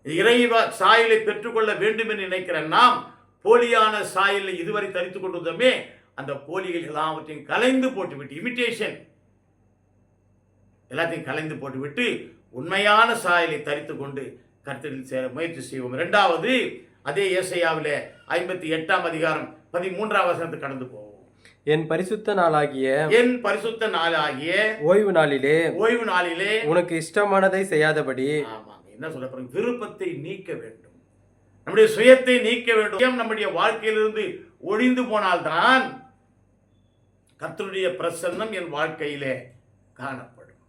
இறைவ சாயலை பெற்றுக்கொள்ள வேண்டும் என்று நினைக்கிற நாம் போலியான சாயலை இதுவரை தரித்துக் கொண்டிருந்தோமே, அந்த போலிகள் எல்லாவற்றையும் கலைந்து போட்டுவிட்டு, இமிட்டேஷன் எல்லாத்தையும் கலைந்து போட்டுவிட்டு உண்மையான சாயலை தரித்து கொண்டு கர்த்தரில் சேர முயற்சி செய்வோம். 2வது அதே ஏசாயாவிலே 58ஆம் அதிகாரம் 13ஆம் வசனத்துக்கு கடந்து போவோம். என் பரிசுத்த நாளாகிய ஓய்வு நாளிலே உனக்கு இஷ்டமானதை செய்யாதபடி. என்ன சொல்ல போறோம்? விருப்பத்தை நீக்க வேண்டும், நம்முடைய சுயத்தை நீக்க வேண்டும். நம்முடைய வாழ்க்கையிலிருந்து ஒழிந்து போனால்தான் கர்த்தருடைய பிரசன்னம் என் வாழ்க்கையிலே காணப்படும்.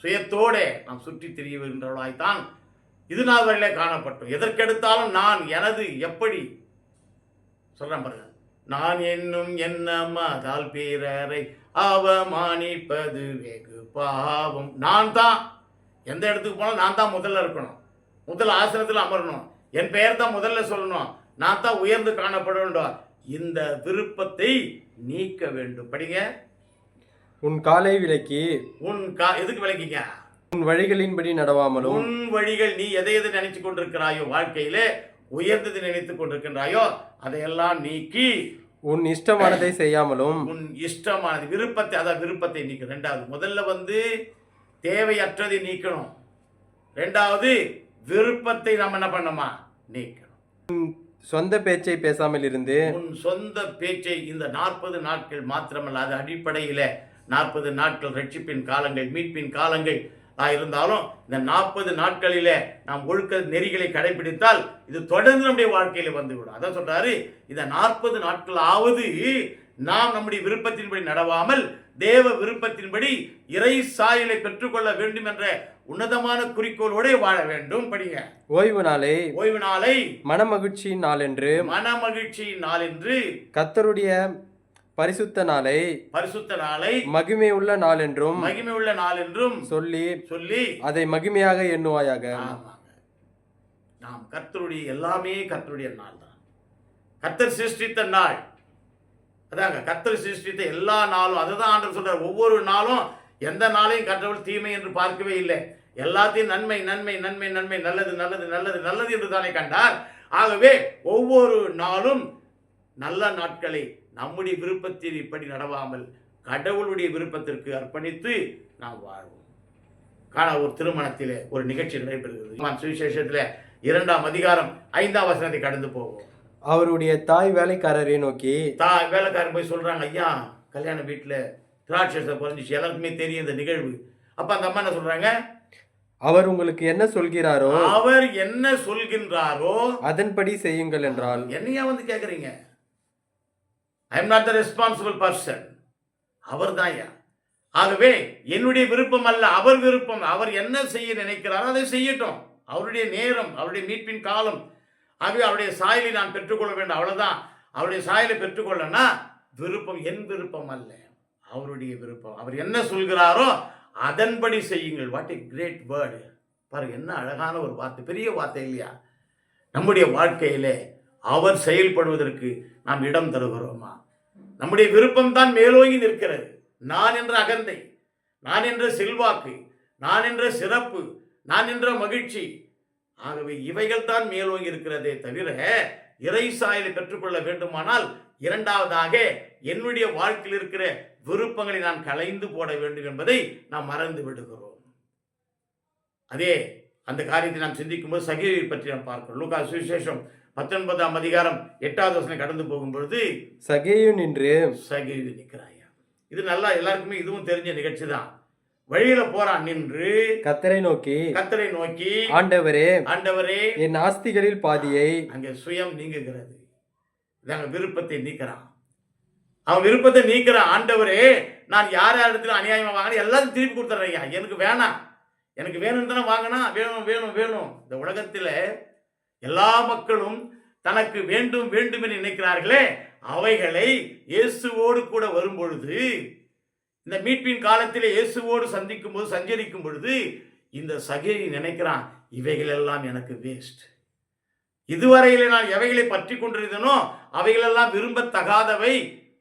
சுயத்தோட நாம் சுற்றி திரிகின்றவர்களாய்த்தான் இது நாள் வரையிலே காணப்பட்டோம். எதற்கெடுத்தாலும் நான், எனது, எப்படி சொல்றேன் பாருங்க. நான் என்னும் எண்ணமாதால் பிறரை அவமானிப்பது வெகு பாவம். நான் தான் எந்த இடத்துக்கு போனாலும் நான் தான் முதல்ல இருக்கணும், முதல் ஆசனத்தில் அமரணும், என் பெயர் தான் முதல்ல சொல்லணும், நான் தான் உயர்ந்து காணப்பட வேண்டும். இந்த விருப்பத்தை நீக்க வேண்டும். படிங்க. உன் காலை விலக்கி எதுக்கு விளக்கிங்க? உன் வழிகளின்படி நடவாமலும். உன் வழிகள், நீ எதை எதை நினைச்சு கொண்டிருக்கிறாயோ, வாழ்க்கையிலே உயர்ந்தது நினைத்துக் கொண்டிருக்கின்றாயோ அதையெல்லாம் நீக்கி உன் இஷ்டமானதை செய்யாமலும். உன் இஷ்டமானது விருப்பத்தை, அதான் விருப்பத்தை நீக்க. 2வது முதல்ல தேவையற்றதை நீக்கணும். 2வது விருப்பத்தை நம்ம என்ன பண்ணணுமா நீக்கணும். உன் சொந்த பேச்சை பேசாமல் இருந்து. உன் சொந்த பேச்சை இந்த 40 நாட்கள் மாத்திரமல்ல, அது அடிப்படையில் 40 நாட்கள் ரட்சிப்பின் காலங்கள், மீட்பின் காலங்கள் இருந்தாலும் இந்த 40 நாட்களிலே நாம் ஒழுக்க நெறிகளை கடைபிடித்தால் இது தொடர்ந்து நம்முடைய வாழ்க்கையில வந்துவிடும். அதான் சொல்றாரு, இந்த 40 நாட்களாவது நாம் நம்முடைய விருப்பத்தின்படி நடவாமல் தேவ விருப்பத்தின்படி இறை சாயலை பெற்றுக்கொள்ள வேண்டும் என்ற உன்னதமான குறிக்கோளோட வாழ வேண்டும். படிங்க. ஓய்வு நாளை மனமகிழ்ச்சியின் நாள் என்று கர்த்தருடைய பரிசுத்த நாளை பரிசுத்த நாளை மகிமை உள்ள நாள் என்றும் மகிமை உள்ள நாள் என்றும் சொல்லி சொல்லி அதை மகிமையாக எண்ணுவாயாக. ஆமாங்க. நாம் கர்த்தருடைய எல்லாமே கர்த்தருடைய நாள் தான். கர்த்தர் சிருஷ்டித்த நாள் அதாங்க, கர்த்தர் சிருஷ்டித்த எல்லா நாளும் அதுதான் ஆண்டவர் சொல்றார். ஒவ்வொரு நாளும் எந்த நாளையும் கர்த்தர் தீமை என்று பார்க்கவே இல்லை. எல்லாத்தையும் நன்மை நன்மை நன்மை நன்மை நல்லது நல்லது நல்லது நல்லது என்று தானே கண்டார். ஆகவே ஒவ்வொரு நாளும் நல்ல நாட்களை நம்முடைய விருப்பத்தில் இப்படி நடவாமல் கடவுளுடைய விருப்பத்திற்கு அர்ப்பணித்து நாம் வாழ்வோம். காண ஒரு திருமணத்திலே ஒரு நிகழ்ச்சி நடைபெறுகிறது. சுவிசேஷத்தில் 2ஆம் அதிகாரம் 5ஆம் வசனத்தை கடந்து போவோம். அவருடைய தாய் வேலைக்காரரை நோக்கி, வேலைக்காரன் போய் சொல்றாங்க, ஐயா கல்யாண வீட்டில் திராட்சை குறைஞ்சிச்சு, எல்லாருக்குமே தெரியும் இந்த நிகழ்வு. அப்ப அந்த அம்மா என்ன சொல்றாங்க, அவர் உங்களுக்கு என்ன சொல்கிறாரோ அவர் என்ன சொல்கின்றாரோ அதன்படி செய்யுங்கள் என்றால். என்னையா வந்து கேக்குறீங்க? I am not the responsible person. அவர் தான். ஆகவே என்னுடைய விருப்பம் அல்ல, அவர் விருப்பம். அவர் என்ன செய்ய நினைக்கிறாரோ அதை செய்யட்டும். அவருடைய நேரம், அவருடைய மீட்பின் காலம். ஆகவே அவருடைய சாயலை நான் பெற்றுக்கொள்ள வேண்டும், அவ்வளவுதான். அவருடைய சாயலை பெற்றுக்கொள்ளனா விருப்பம் என் விருப்பம் அல்ல, அவருடைய விருப்பம். அவர் என்ன சொல்கிறாரோ அதன்படி செய்யுங்கள். வாட் எ கிரேட் வேர்டு பாருங்க, என்ன அழகான ஒரு வார்த்தை, பெரிய வார்த்தை இல்லையா? நம்முடைய வாழ்க்கையிலே அவர் செயல்படுவதற்கு நாம் இடம் தருகிறோமா? நம்முடைய விருப்பம் தான் மேலோங்கி நிற்கிறது. நான் என்ற அகந்தை, நான் என்ற செல்வாக்கு, நான் என்ற சிறப்பு, நான் என்ற மகிழ்ச்சி, ஆகவே இவைகள் தான் மேலோங்கி இருக்கிறதே தவிர இறை சாயலை பெற்றுக்கொள்ள வேண்டுமானால் இரண்டாவதாக என்னுடைய வாழ்க்கையில் இருக்கிற விருப்பங்களை நான் களைந்து போட வேண்டும் என்பதை நாம் மறந்து விடுகிறோம். அதே அந்த காரியத்தை நாம் சிந்திக்கும் போது சகேயுவை பற்றி நாம் பார்க்கிறோம். லூக்கா சுவிசேஷம் 19ஆம் அதிகாரம் 8வது வசனம் கடந்து போகும் பொழுது சகேயு நின்று சகேயு நிற்கிறாயா. இது நல்லா எல்லாருக்குமே இதுவும் தெரிஞ்ச நிகழ்ச்சி தான். வழியில போறான், நின்று கர்த்தரை நோக்கி ஆண்டவரே ஆண்டவரே என் ஆஸ்திகளில் பாதியை. அங்கே சுயம் நீங்குகிறது. இதாங்க விருப்பத்தை நீக்கிறான். அவன் விருப்பத்தை நீக்கிறான். ஆண்டவரே நான் யார் இடத்துல அநியாயமா வாங்கினா எல்லாத்தையும் திருப்பி கொடுத்துட்றேன், எனக்கு வேணாம், எனக்கு வேணும்னு தானே வாங்கினா, வேணும் வேணும் வேணும். இந்த உலகத்தில் எல்லா மக்களும் தனக்கு வேண்டும் வேண்டும் என்று நினைக்கிறார்களே, அவைகளை இயேசுவோடு கூட வரும்பொழுது, இந்த மீட்பின் காலத்திலே இயேசுவோடு சந்திக்கும் போது, சஞ்சரிக்கும் பொழுது இந்த சகேயு நினைக்கிறான், இவைகள் எல்லாம் எனக்கு வேஸ்ட். இதுவரையிலே நான் எவைகளை பற்றி கொண்டிருந்தனோ அவைகளெல்லாம் விரும்பத்தகாதவை,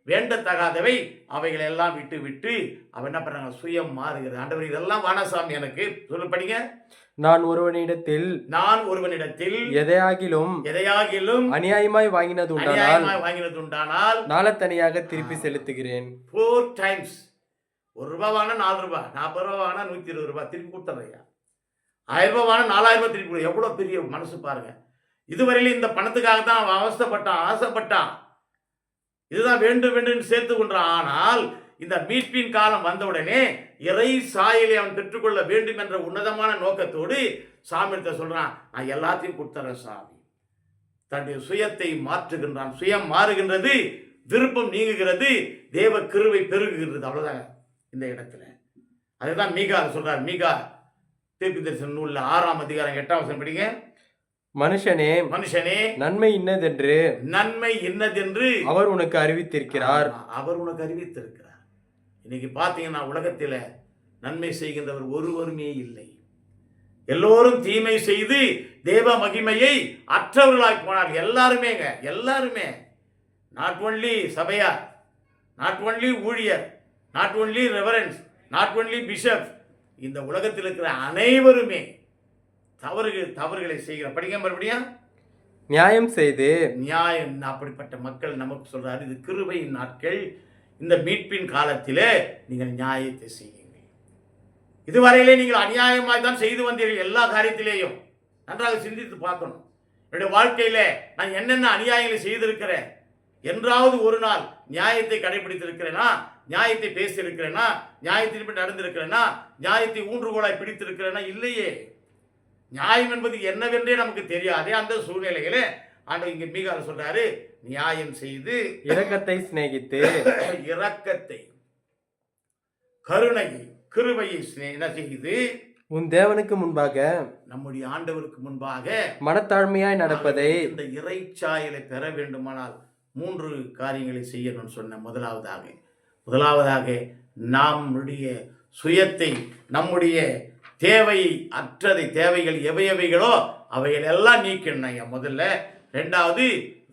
வேண்டத்தகாதவை, அவைகளை எல்லாம் விட்டு விட்டு அவன் என்ன பண்றாங்க, சுயம் மாறுகிறது. ஆண்டவர் இதெல்லாம் வானசாமி எனக்கு சொல்லு படிங்க. நான் ஒருவனிடத்தில் எதையாகிலும் அநியாயமாய் வாங்கினது உண்டானால் நாளத்தனியாக திருப்பி செலுத்துகிறேன். 4 times. ₹1 வாங்கினா 4 ரூபாய், 40 ரூபாய் வாங்கினா 120 ரூபாய் திருப்பி கொடுத்துறையா. 1000 ரூபாய் வாங்கினா 4000 ரூபாய் திருப்பி கொடு. எவ்வளவு பெரிய மனசு பாருங்க. இதுவரையிலும் இந்த பணத்துக்காக தான் அவன் அவஸ்தைப்பட்டான், ஆசைப்பட்டான், இதுதான் வேண்டும் வேண்டும் சேர்த்து கொண்டான். ஆனால் இந்த மீட்பின் காலம் வந்தவுடனே இறை சாயலை அவன் பெற்றுக்கொள்ள வேண்டும் என்ற உன்னதமான நோக்கத்தோடு சாமியிட்ட சொல்றான், நான் எல்லாத்தையும் கொடுத்துறேன் சாமி. தன்னுடைய சுயத்தை மாற்றுகின்றான். சுயம் மாறுகின்றது, விருப்பம் நீங்குகிறது, தேவ கிருபை பெருகுகிறது. அவ்வளவுதாங்க இந்த இடத்துல. அதுதான் மீகா சொல்றார். மீகா தீர்க்கதரிசன நூல்ல 6ஆம் அதிகாரம் 8ஆம் வசனம் படிங்க. மனுஷனே நன்மை இன்னதென்று அவர் உனக்கு அறிவித்திருக்கிறார். அவர் உனக்கு அறிவித்திருக்கிறார். இன்னைக்கு பார்த்தீங்கன்னா உலகத்தில் நன்மை செய்கின்றவர் ஒருவருமே இல்லை. எல்லோரும் தீமை செய்து தேவ மகிமையை அற்றவர்களாய் போனார். எல்லாருமே நாட் ஒன்லி சபையார், நாட் ஒன்லி ஊழியர், not only reverence, not only bishop, இந்த உலகத்தில் இருக்கிற அனைவருமே தவறுகளை செய்கிற. படிக்க மறுபடியும் நியாயம் செய்து நியாயம். அப்படிப்பட்ட மக்கள் நமக்கு சொல்றாரு, இது கிருபையின் நாட்கள். இந்த மீட்பின் காலத்திலே நீங்கள் நியாயத்தை செய்யுங்கள். இதுவரையிலே நீங்கள் அநியாயமாய் தான் செய்து வந்தீர்கள். எல்லா காரியத்திலேயும் நன்றாக சிந்தித்து பார்க்கணும். என்னுடைய வாழ்க்கையில நான் என்னென்ன அநியாயங்களை செய்திருக்கிறேன், என்றாவது ஒரு நாள் நியாயத்தை கடைபிடித்திருக்கிறேனா, நியாயத்தை பேசியிருக்கிறேனா, நியாயத்தின்படி நடந்திருக்கிறேனா, நியாயத்தை ஊன்றுகோலாய் பிடித்திருக்கிறேனா? இல்லையே. நியாயம் என்பது என்னவென்றே நமக்கு தெரியாதே. அந்த சூழ்நிலையிலே ஆண்டவர் இங்க மீகால சொல்றாரு, நியாயம் செய்து இரக்கத்தை சிநேகித்து, இரக்கத்தை, கருணையை, கிருபையை என்ன செய்து உன் தேவனுக்கு முன்பாக, நம்முடைய ஆண்டவருக்கு முன்பாக மனத்தாழ்மையாய் நடப்பதை. இந்த இறைச்சாயலை பெற வேண்டுமானால் 3 காரியங்களை செய்யணும்னு சொன்னேன். முதலாவதாக நம்முடைய சுயத்தை, நம்முடைய தேவைகள் எவைகளோ அவைகள் எல்லாம் நீக்கணும் ஐயா முதல்ல. 2வது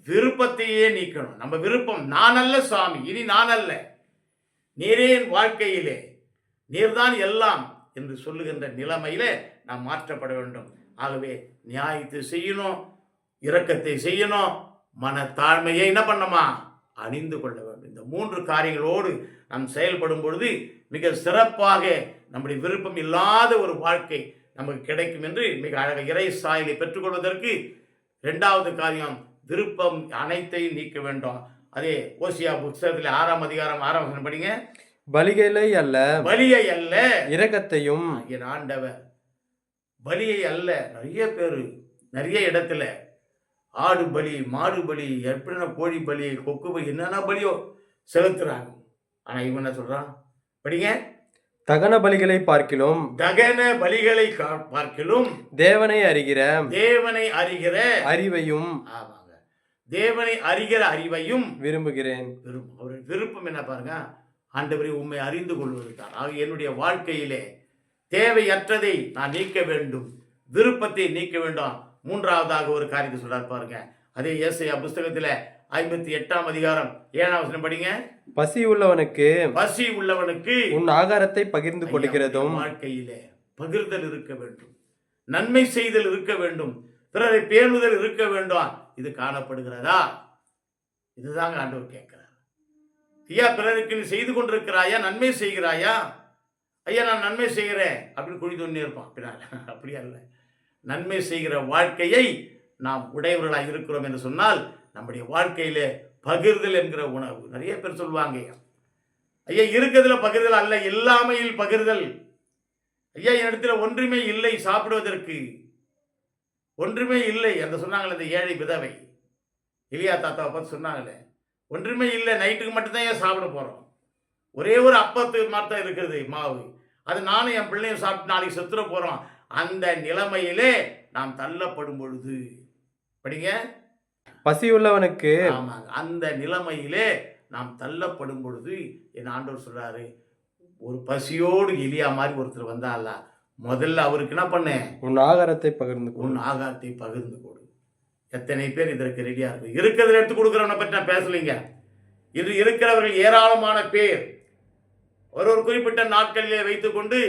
விருப்பத்தையே நீக்கணும். நம்ம விருப்பம், நான் அல்ல சுவாமி, இனி நான் அல்ல, நீரே என் வாழ்க்கையிலே, நீர்தான் எல்லாம் என்று சொல்லுகின்ற நிலைமையிலே நாம் மாற்றப்பட வேண்டும். ஆகவே நியாயத்தை செய்யணும், இரக்கத்தை செய்யணும், மனத்தாழ்மையை என்ன பண்ணணுமா, அணிந்து கொள்ள வேண்டும். இந்த 3 காரியங்களோடு நாம் செயல்படும் பொழுது மிக சிறப்பாக நம்முடைய விருப்பம் இல்லாத ஒரு வாழ்க்கை நமக்கு கிடைக்கும் என்று மிக அழகாக இறை சாயலை பெற்றுக்கொள்வதற்கு 2வது காரியம் விருப்பம் அனைத்தையும் நீக்க வேண்டும். அதே ஓசியா புத்தகத்தில் 6ஆம் அதிகாரம் 6ஆம் வசனம் படிங்க. பலியை அல்ல இரக்கத்தையும். என் ஆண்டவர் பலியை அல்ல, நிறைய பேர் நிறைய இடத்துல ஆடு பலி, மாடு பலி, எப்படின்னா கோழி பலி, கொக்கு பலி, என்னென்ன பலியோ செலுத்துறாங்க. ஆனா இவன் என்ன சொல்றான் படிங்க, தகன பலிகளை பார்க்கிலும் தேவனை அறிகிற அறிவையும். ஆமாங்க, தேவனை அறிகிற அறிவையும் விரும்புகிறேன். அவருடைய விருப்பம் என்ன பாருங்க, ஆண்டவரை உண்மை அறிந்து கொள்வது தான். ஆக என்னுடைய வாழ்க்கையிலே தேவையற்றதை நான் நீக்க வேண்டும், விருப்பத்தை நீக்க வேண்டும். 3வதாக ஒரு காரியத்தை சொல்றாரு பாருங்க. அதே ஏசாயா புத்தகத்துல 58ஆம் அதிகாரம் 7ஆம் வசனம் படிங்க. பசி உள்ளவனுக்கு உன் ஆகாரத்தை பகிர்ந்து கொடுக்கிறதும். வாழ்க்கையிலே பகிர்தல் இருக்க வேண்டும், நன்மை செய்தல் இருக்க வேண்டும், பிறரை பேணுதல் இருக்க வேண்டும். இது காணப்படுகிறதா? இதுதாங்க ஆண்டவர் கேட்கிறார். ஐயா, பிறருக்கு நீ செய்து கொண்டிருக்கிறாயா, நன்மை செய்கிறாயா? ஐயா, நான் நன்மை செய்கிறேன் அப்படின்னு குழி தோண்டி இருப்பான் பின்னால். அப்படியா இல்லை, நன்மை செய்கிற வாழ்க்கையை நாம் உடையவர்களாக இருக்கிறோம் என்று சொன்னால் நம்முடைய வாழ்க்கையிலே பகிர்தல் என்கிற உணவு. நிறைய பேர் சொல்லுவாங்க, ஐயா இருக்கிறதுல பகிர்தல் அல்ல, இல்லாமையில் பகிர்தல். ஐயா, என்னிடத்துல ஒன்றுமே இல்லை, சாப்பிடுவதற்கு ஒன்றுமே இல்லை என்று சொன்னாங்களே இந்த ஏழை விதவை, எலியா தாத்தாவை பார்த்து சொன்னாங்களே, ஒன்றுமே இல்லை, நைட்டுக்கு மட்டும்தான் ஏன் சாப்பிட போறோம், ஒரே ஒரு அப்பத்துக்கு மாத்தான் இருக்கிறது மாவு, அது நானும் என் பிள்ளையும் சாப்பிட்டு நாளைக்கு செத்துற போறோம். அந்த நிலைமையிலே நாம் தள்ளப்படும் பொழுது படிங்க, பசியுள்ளவனுக்கு. ஆமாங்க, அந்த நிலைமையிலே நாம் தள்ளப்படும் பொழுது என் ஆண்டவர் சொல்றாரு, ஒரு பசியோடு எலியா மாதிரி ஒருத்தர் வந்தால முதல்ல அவருக்கு என்ன பண்ண, உன் ஆகாரத்தை பகிர்ந்து கொடு. எத்தனை பேர் இதற்கு ரெடியா இருக்கு? இருக்கிறத எடுத்து கொடுக்குறவனை பற்றி நான் பேசலைங்க. இது இருக்கிறவர்கள் ஏராளமான பேர் ஒரு குறிப்பிட்ட நாட்களிலே வைத்துக்கொண்டு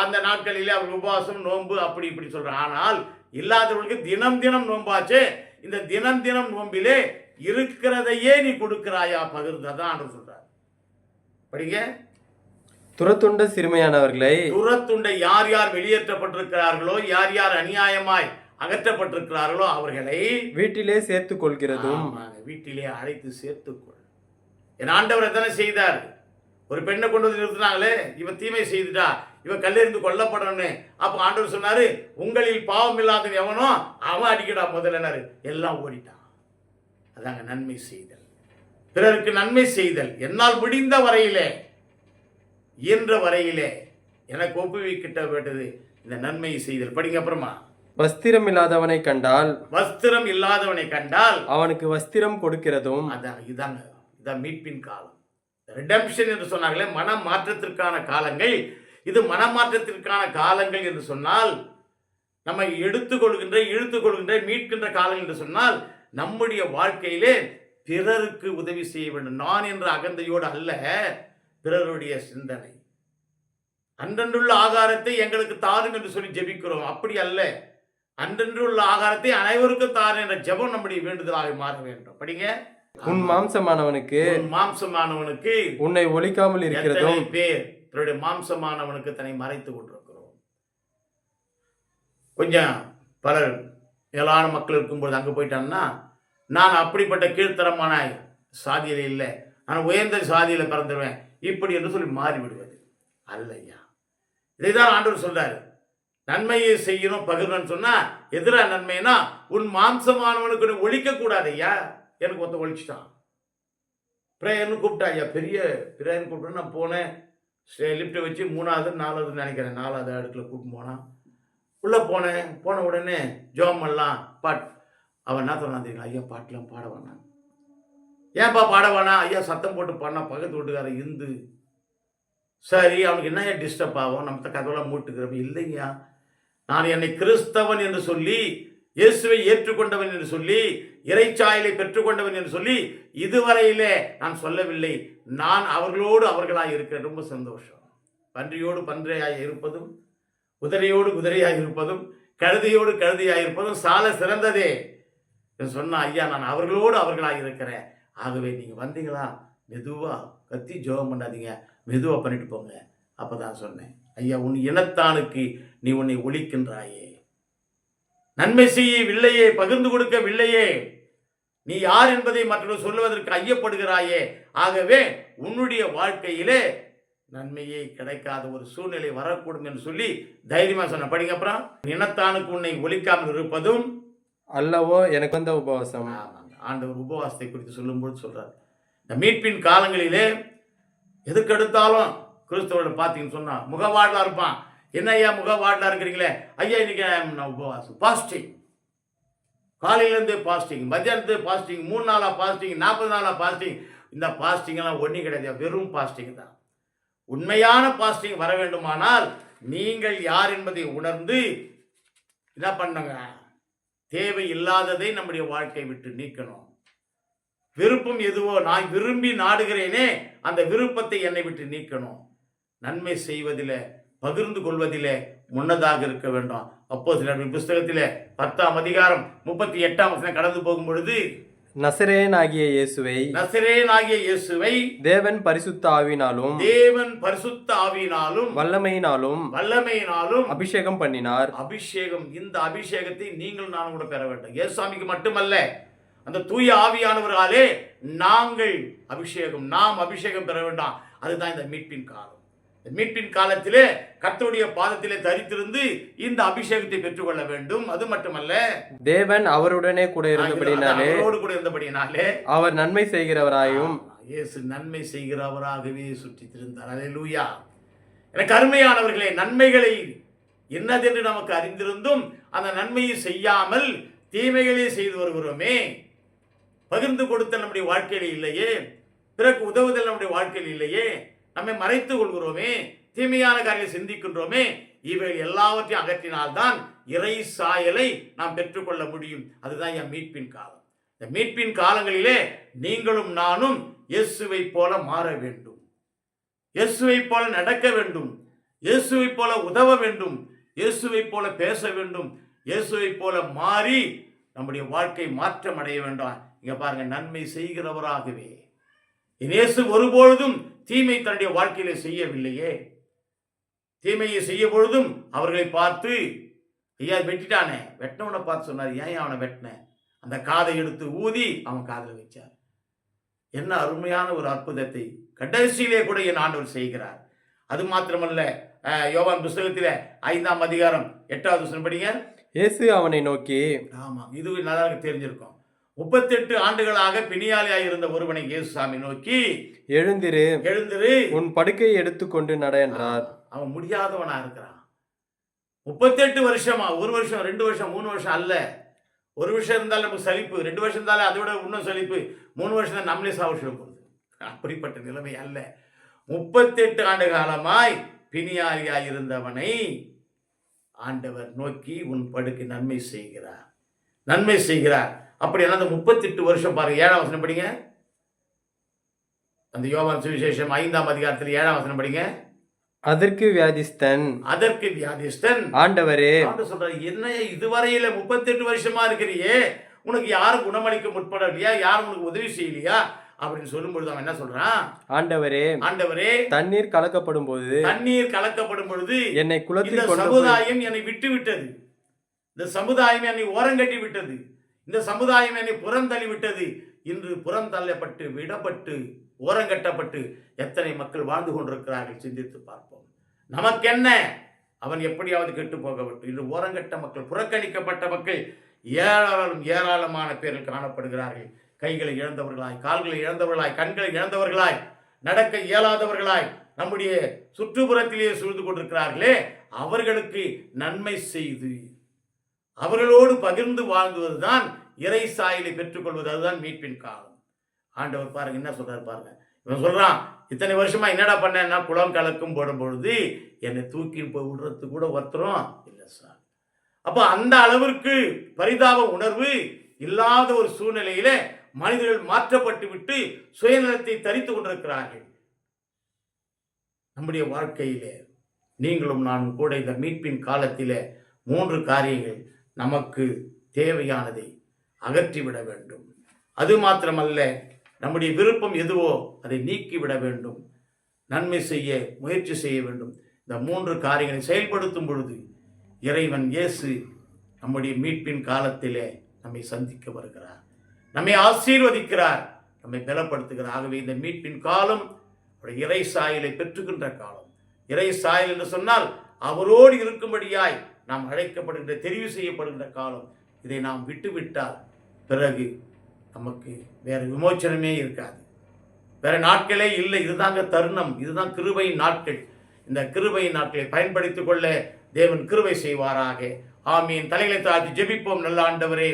அந்த நாட்களிலே அவர் உபவாசம், நோன்பு, அப்படி இப்படி சொல்றாங்க. ஆனால் இல்லாதவர்களுக்கு தினம் நோன்பாச்சு. இந்த தினம் நோன்பிலே இருக்கிறதையே நீ கொடுக்கிறாயா, பகிர்ந்ததான் ஆண்டவர் சொல்றார். படிங்க. துரத்துண்ட சிறுமையானவர்களை, துரத்துண்ட யார் யார் வெளியேற்றப்பட்டிருக்கிறார்களோ, யார் யார் அநியாயமாய் அகற்றப்பட்டிருக்கிறார்களோ அவர்களை வீட்டிலே சேர்த்துக் கொள்கிறதும். வீட்டிலே அழைத்து சேர்த்துக்கொள். என் ஆண்டவர் எத்தனை செய்தார்? ஒரு பெண்ணை கொண்டு வந்து நிறுத்தினாங்களே, இவன் தீமை செய்துட்டா, இவன் கல்லெறிந்து கொல்லப்படணும். அப்ப ஆண்டவர் சொன்னாரு, உங்களில் பாவம் இல்லாத எவனோ அவன் அடிக்கடா முதல்ல. எல்லாம் ஓடிட்டான். அதாங்க நன்மை செய்தல், பிறருக்கு நன்மை செய்தல். என்னால் முடிந்த வரையிலே, இயன்ற வரையிலே எனக்கு ஒப்புவிக்கிட்ட வேண்டது இந்த நன்மை செய்தல். படிங்க. அப்புறமா, வஸ்திரம் இல்லாதவனை கண்டால் அவனுக்கு வஸ்திரம் கொடுக்கிறதும். இதான் மீட்பின் காலம், ரிடெம்ப்ஷன் என்று சொன்னாங்களே, மனம் மாற்றத்திற்கான காலங்கள். இது மனமாற்றத்திற்கான காலங்கள் என்று சொன்னால், நம்ம இழுத்துக்கொள்கின்ற மீட்கின்ற காலங்கள் என்று சொன்னால், நம்முடைய வாழ்க்கையிலே பிறருக்கு உதவி செய்ய வேண்டும். நான் என்ற அகந்தையோடு அல்ல, பிறருடைய சிந்தனை. அன்றன்றுள்ள ஆகாரத்தை எங்களுக்கு தாரும் என்று சொல்லி ஜெபிக்கிறோம், அப்படி அல்ல. அன்றன்றுள்ள ஆகாரத்தை அனைவருக்கும் தாரும் என்ற ஜெபம் நம்முடைய வேண்டுதலாக மாற வேண்டும். படிங்க. உன் மாம்சமானவனுக்கு உன்னை ஒழிக்காமல் இருக்கிறதும். பேர் தன்னுடைய மாம்சமானவனுக்கு தன்னை மறைத்து கொண்டிருக்கிறோம். கொஞ்சம் பலர் மேலான மக்கள் இருக்கும்போது அங்கே போயிட்டான்னா, நான் அப்படிப்பட்ட கீழ்த்தரமான சாதியில இல்லை, நான் உயர்ந்த சாதியில பிறந்துடுவேன் இப்படி என்று சொல்லி மாறிவிடுவது அல்லையா. இதைதான் ஆண்டவர் சொல்றாரு. நன்மையை செய்யணும், பகிர்ன்னு சொன்னா எதிராக நன்மைனா, உன் மாம்சமானவனுக்கு ஒழிக்க கூடாது. ஐயா, எனக்கு ஒருத்த ஒழிச்சிட்டான், பிரேயர்னு கூப்பிட்டா. ஐயா, பெரிய பிரேயர்னு கூப்பிட்டு நான் போனேன். லிஃப்ட்டை வச்சு 3வது 4வது நினைக்கிறேன், 4வது அடுக்கில் கூப்பிட்டு போனான். உள்ளே போன உடனே ஜோம் எல்லாம் அவன் என்ன சொன்னான் தெரியுங்களா? ஐயா, பாட்டெலாம் பாட வேணாம், ஏன்பா பாடவானா? ஐயா சத்தம் போட்டு பாடினா பக்கத்து வீட்டுக்காரன் இந்து. சரி, அவனுக்கு என்ன டிஸ்டர்ப் ஆகும்? நம்ம கதவெல்லாம் மூட்டுக்கிறப்ப இல்லைங்கய்யா, நான் என்னை கிறிஸ்தவன் என்று சொல்லி, இயேசுவை ஏற்றுக்கொண்டவன் என்று சொல்லி, இறைச்சாயலை பெற்றுக்கொண்டவன் என்று சொல்லி இதுவரையிலே நான் சொல்லவில்லை. நான் அவர்களோடு அவர்களாக இருக்கிறேன். ரொம்ப சந்தோஷம். பன்றியோடு பன்றியாய் இருப்பதும், குதிரையோடு குதிரையாய் இருப்பதும், கழுதையோடு கழுதையாய் இருப்பதும் சால சிறந்ததே சொன்னா. ஐயா, நான் அவர்களோடு அவர்களாக இருக்கிறேன். ஆகவே நீங்கள் வந்தீங்களா, மெதுவாக கத்தி ஜெபம் பண்ணாதீங்க, மெதுவாக பண்ணிட்டு போங்க. அப்போ தான் சொன்னேன், ஐயா, உன் இனத்தானுக்கு நீ உன்னை ஒழிக்கின்றாயே, நன்மை செய்யவில்லையே, பகிர்ந்து கொடுக்கவில்லையே, நீ யார் என்பதை மற்றவர்கள் சொல்லுவதற்கு ஐயப்படுகிறாயே. ஆகவே உன்னுடைய வாழ்க்கையிலே நன்மையே கிடைக்காத ஒரு சூழ்நிலை வரக்கூடும் என்று சொல்லி தைரியமா சொன்ன. படிங்க அப்புறம். இனத்தானுக்கு உன்னை ஒழிக்காமல் இருப்பதும் அல்லவோ எனக்கு வந்த உபவாசம். ஆண்டவர் உபவாசத்தை குறித்து சொல்லும்போது சொல்றார், இந்த மீட்பின் காலங்களிலே எதுக்கெடுத்தாலும் கிறிஸ்தவர்கள் பார்த்தீங்கன்னு சொன்னா முகவாடலா இருப்பான். என்ன ஐயா முகவாடலா இருக்கிறீங்களே? ஐயா, இன்னைக்கு நான் உபவாசம், பாஸ்டிங், காலையிலேருந்து பாஸ்டிங், மத்தியானத்து பாஸ்டிங், 3 நாளா பாஸ்டிங், 40 நாளா பாஸ்டிங். இந்த பாஸ்டிங் எல்லாம் ஒன்றும் கிடையாது, வெறும் பாஸ்டிங் தான். உண்மையான பாஸ்டிங் வர வேண்டுமானால் நீங்கள் யார் என்பதை உணர்ந்து என்ன பண்ணுங்க, தேவை இல்லாததை நம்முடைய வாழ்க்கை விட்டு நீக்கணும். விருப்பம் எதுவோ, நான் விரும்பி நாடுகிறேனே அந்த விருப்பத்தை என்னை விட்டு நீக்கணும். நன்மை செய்வதிலே, பகிர்ந்து கொள்வதிலே முன்னதாக இருக்க வேண்டும். அப்போஸ்தலர் புத்தகத்திலே 10ஆம் அதிகாரம் 38ஆம் வசனம் கடந்து போகும் பொழுது, நசரேயனாகிய இயேசுவை தேவன் பரிசுத்த ஆவியினாலும் வல்லமையினாலும் அபிஷேகம் பண்ணினார். அபிஷேகம், இந்த அபிஷேகத்தை நீங்கள் நான் கூட பெற வேண்டும். இயேசுசாமிக்கு மட்டுமல்ல, அந்த தூய ஆவியானவராலே நாங்கள் நாம் அபிஷேகம் பெற வேண்டாம். அதுதான் இந்த மீட்பின் காலம். மீட்பின் காலத்திலே கர்த்தருடைய பாதத்திலே தரித்திருந்து இந்த அபிஷேகத்தை பெற்றுக்கொள்ள வேண்டும். அது மட்டுமல்ல, தேவன் அவருடனே கூட இருந்தபடினாலே அவர் நன்மை செய்கிறவராயும், இயேசு நன்மை செய்கிறவராகவே சுற்றித் திரிந்தார். அல்லேலூயா. எனக்கு அருமையானவர்களே, நன்மைகளை என்னதென்று நமக்கு அறிந்திருந்தும் அந்த நன்மையை செய்யாமல் தீமைகளே செய்து வருகிறோமே. பகிர்ந்து கொடுத்தல் நம்முடைய வாழ்க்கையில் இல்லையே, பிறகு உதவுதல் நம்முடைய வாழ்க்கையில் இல்லையே, நம்மை மறைத்துக் கொள்கிறோமே, தீமையான காரியங்களை சிந்திக்கின்றோமே. இவை எல்லாவற்றையும் அகற்றினால்தான் இறை சாயலை நாம் பெற்றுக்கொள்ள முடியும். அதுதான் என் மீட்பின் காலம். இந்த மீட்பின் காலங்களிலே நீங்களும் நானும் இயேசுவை போல மாற வேண்டும், இயேசுவை போல நடக்க வேண்டும், இயேசுவை போல உதவ வேண்டும், இயேசுவை போல பேச வேண்டும், இயேசுவை போல மாறி நம்முடைய வாழ்க்கை மாற்றம் அடைய வேண்டாம். இங்க பாருங்க, நன்மை செய்கிறவராகவே. இயேசு ஒருபொழுதும் தீமை தன்னுடைய வாழ்க்கையில செய்யவில்லையே. தீமையை செய்ய பொழுதும் அவர்களை பார்த்து, ஐயா வெட்டிட்டானே, வெட்டினவனை பார்த்து சொன்னார், ஏன் அவனை வெட்டின? அந்த காதை எடுத்து ஊதி அவன் காதில் வச்சார். என்ன அருமையான ஒரு அற்புதத்தை கடைசியிலே கூட என் ஆண்டவர் செய்கிறார். அது மாத்திரமல்ல, யோவான் புத்தகத்திலே 5ஆம் அதிகாரம் 8வது வசனம் படிங்க. இயேசு அவனை நோக்கி, ஆமா, இது நல்லா தெரிஞ்சிருக்கும். 38 ஆண்டுகளாக பிணியாளியாய் இருந்த ஒருவனை இயேசுசாமி நோக்கி, எழுந்திரு, உன் படுக்கையை எடுத்துக்கொண்டு நட என்றார். அவன் முடியாதவனா இருக்கிறான். 38 வருஷமா, 1 வருஷம் 2 வருஷம் 3 வருஷம் அல்ல. 1 வருஷம் இருந்தாலும் நமக்கு சலிப்பு, 2 வருஷம் இருந்தாலும் அதை விட இன்னும் சலிப்பு, 3 வருஷம் தான் நம்மளே சாவடிச்சு போகுது. அப்படிப்பட்ட நிலைமை அல்ல. 38 ஆண்டு காலமாய் பிணியாளியாய் இருந்தவனை ஆண்டவர் நோக்கி, உன் படுக்கை நன்மை செய்கிறார். அப்படி அந்த 38 வருஷம் பாருங்க. 7ஆம் வசனம் படிங்க. அந்த யோவான் சுவிசேஷம் 5ஆம் அதிகாரத்தில் 7ஆம் வசனம் படிங்க. அதற்கு வியாதிஸ்தன் ஆண்டவரே, சொல்றாரு, என்ன இதுவரையில 38 வருஷமா இருக்கிறியே, உனக்கு யாரும் குணமளிக்க முற்படலையா, யாரும் உனக்கு உதவி செய்யலையா அப்படின்னு சொல்லும்பொழுது அவன் என்ன சொல்றான், ஆண்டவரே தண்ணீர் கலக்கப்படும் பொழுது என்னை குளத்தில் சமுதாயம் என்னை விட்டு விட்டது, இந்த சமுதாயம் என்னை ஓரங்கட்டி விட்டது, இந்த சமுதாயம் என்னை புறந்தள்ளி விட்டது. இன்று புறந்தள்ளப்பட்டு விடப்பட்டு ஓரங்கட்டப்பட்டு எத்தனை மக்கள் வாழ்ந்து கொண்டிருக்கிறார்கள், சிந்தித்து பார்ப்போம். நமக்கென்ன, அவன் எப்படியாவது கெட்டு போகவிட்டு. இன்று ஓரங்கட்ட மக்கள், புறக்கணிக்கப்பட்ட மக்கள் ஏராளமான பேரில் காணப்படுகிறார்கள். கைகளை இழந்தவர்களாய், கால்களை இழந்தவர்களாய், கண்களை இழந்தவர்களாய், நடக்க இயலாதவர்களாய் நம்முடைய சுற்றுப்புறத்திலேயே சூழ்ந்து கொண்டிருக்கிறார்களே. அவர்களுக்கு நன்மை செய்து அவர்களோடு பகிர்ந்து வாழ்ந்துவதுதான் இறை சாயலை பெற்றுக்கொள்வது. அதுதான் மீட்பின் காலம். ஆண்டவர் பாருங்க என்ன சொல்றாரு பாருங்க. இவன் சொல்றான், இத்தனை வருஷமா என்னடா பண்ணேன்னா குளம் கலக்கும் போடும் பொழுது என்னை தூக்கின்னு போய் விடுறது கூட ஒருத்தரும் இல்லை சார். அப்ப அந்த அளவிற்கு பரிதாப உணர்வு இல்லாத ஒரு சூழ்நிலையில மனிதர்கள் மாற்றப்பட்டு விட்டு சுயநலத்தை தரித்து கொண்டிருக்கிறார்கள். நம்முடைய வாழ்க்கையிலே நீங்களும் நானும் கூட இந்த மீட்பின் காலத்திலே 3 காரியங்கள் நமக்கு தேவையானதை அகற்றிவிட வேண்டும். அது மாத்திரமல்ல, நம்முடைய விருப்பம் எதுவோ அதை நீக்கிவிட வேண்டும். நன்மை செய்ய முயற்சி செய்ய வேண்டும். இந்த 3 காரியங்களை செயல்படுத்தும் பொழுது இறைவன் இயேசு நம்முடைய மீட்பின் காலத்திலே நம்மை சந்திக்க வருகிறார், நம்மை ஆசீர்வதிக்கிறார், நம்மை பலப்படுத்துகிறார். ஆகவே இந்த மீட்பின் காலம் இறை சாயலை பெற்றுகின்ற காலம். இறை சாயல் என்று சொன்னால் அவரோடு இருக்கும்படியாய் நாம் அழைக்கப்படுகின்ற, தெரிவு செய்யப்படுகின்ற காலம். இதை நாம் விட்டுவிட்டால் பிறகு நமக்கு வேற விமோச்சனமே இருக்காது, வேற நாட்களே இல்லை. இதுதாங்க தருணம், இதுதான் கிருபையின் நாட்கள். இந்த கிருபையின் நாட்களை பயன்படுத்திக் கொள்ள தேவன் கிருபை செய்வாராக. ஆமீன். தலைகளை தாழ்த்தி ஜெபிப்போம். நல்ல ஆண்டவரே,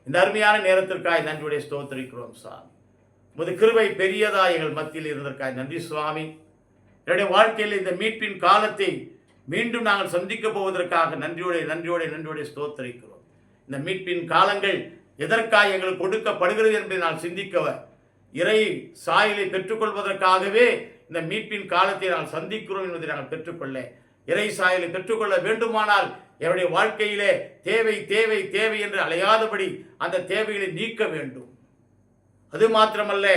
இந்த அருமையான நேரத்திற்காய் நன்றியுடைய ஸ்தோத்திரிக்கிறோம் சாமி. உமது கிருபை பெரியதா எங்கள் மத்தியில் இருந்ததற்காய் நன்றி சுவாமி. என்னுடைய வாழ்க்கையில் இந்த மீட்பின் காலத்தை மீண்டும் நாங்கள் சந்திக்க போவதற்காக நன்றியோட ஸ்தோத்திரிக்கிறோம். இந்த மீட்பின் காலங்கள் எதற்காக எங்களுக்கு கொடுக்கப்படுகிறது என்பதை நான் சிந்திக்கவ, இறை சாயலை பெற்றுக்கொள்வதற்காகவே இந்த மீட்பின் காலத்தை நாங்கள் சந்திக்கிறோம் என்பதை நாங்கள் பெற்றுக்கொள்ள, இறை சாயலை பெற்றுக்கொள்ள வேண்டுமானால் என்னுடைய வாழ்க்கையிலே தேவை தேவை தேவை என்று அலையாதபடி அந்த தேவைகளை நீக்க வேண்டும். அது மாத்திரமல்ல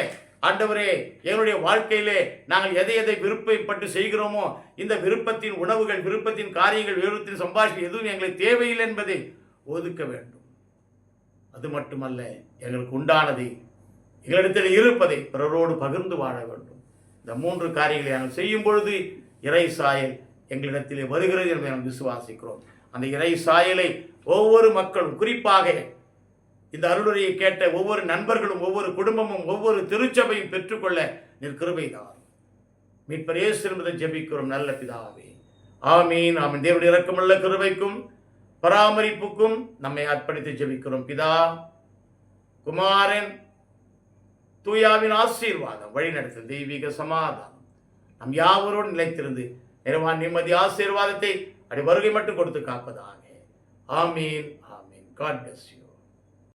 ஆண்டவரே, எங்களுடைய வாழ்க்கையிலே நாங்கள் எதை எதை விருப்பப்பட்டு செய்கிறோமோ இந்த விருப்பத்தின் உணவுகள், விருப்பத்தின் காரியங்கள், விருப்பத்தின் சம்பாஷணை எதுவும் எங்களுக்கு தேவையில்லை என்பதை ஒதுக்க வேண்டும். அது மட்டுமல்ல, எங்களுக்கு உண்டானதை, எங்களிடத்தில் இருப்பதை பிறரோடு பகிர்ந்து வாழ வேண்டும். இந்த 3 காரியங்களை நாங்கள் செய்யும் பொழுது இறை சாயல் எங்களிடத்திலே வருகிறது என்பதை நாம் விசுவாசிக்கிறோம். அந்த இறை சாயலை ஒவ்வொரு மக்களும், குறிப்பாக இந்த அருளுரையை கேட்ட ஒவ்வொரு நண்பர்களும், ஒவ்வொரு குடும்பமும், ஒவ்வொரு திருச்சபையும் பெற்றுக்கொள்ள நீர் கிருபைதான். மீட்பர் இயேசு என்பதை ஜெபிக்கிறோம் நல்ல பிதாவே. ஆமீன் ஆமீன். தேவனுடைய இரக்கமுள்ள கிருபைக்கும் பராமரிப்புக்கும் நம்மை அர்ப்பணித்து ஜெபிக்கிறோம். பிதா, குமாரன், தூயாவின் ஆசீர்வாதம், வழிநடத்த தெய்வீக சமாதானம் நம் யாவரோடு நிலைத்திருந்து நிறைவான நிம்மதி ஆசீர்வாதத்தை அடி வருகை மட்டும் கொடுத்து காப்பதாக. ஆமீன் ஆமீன். God bless you.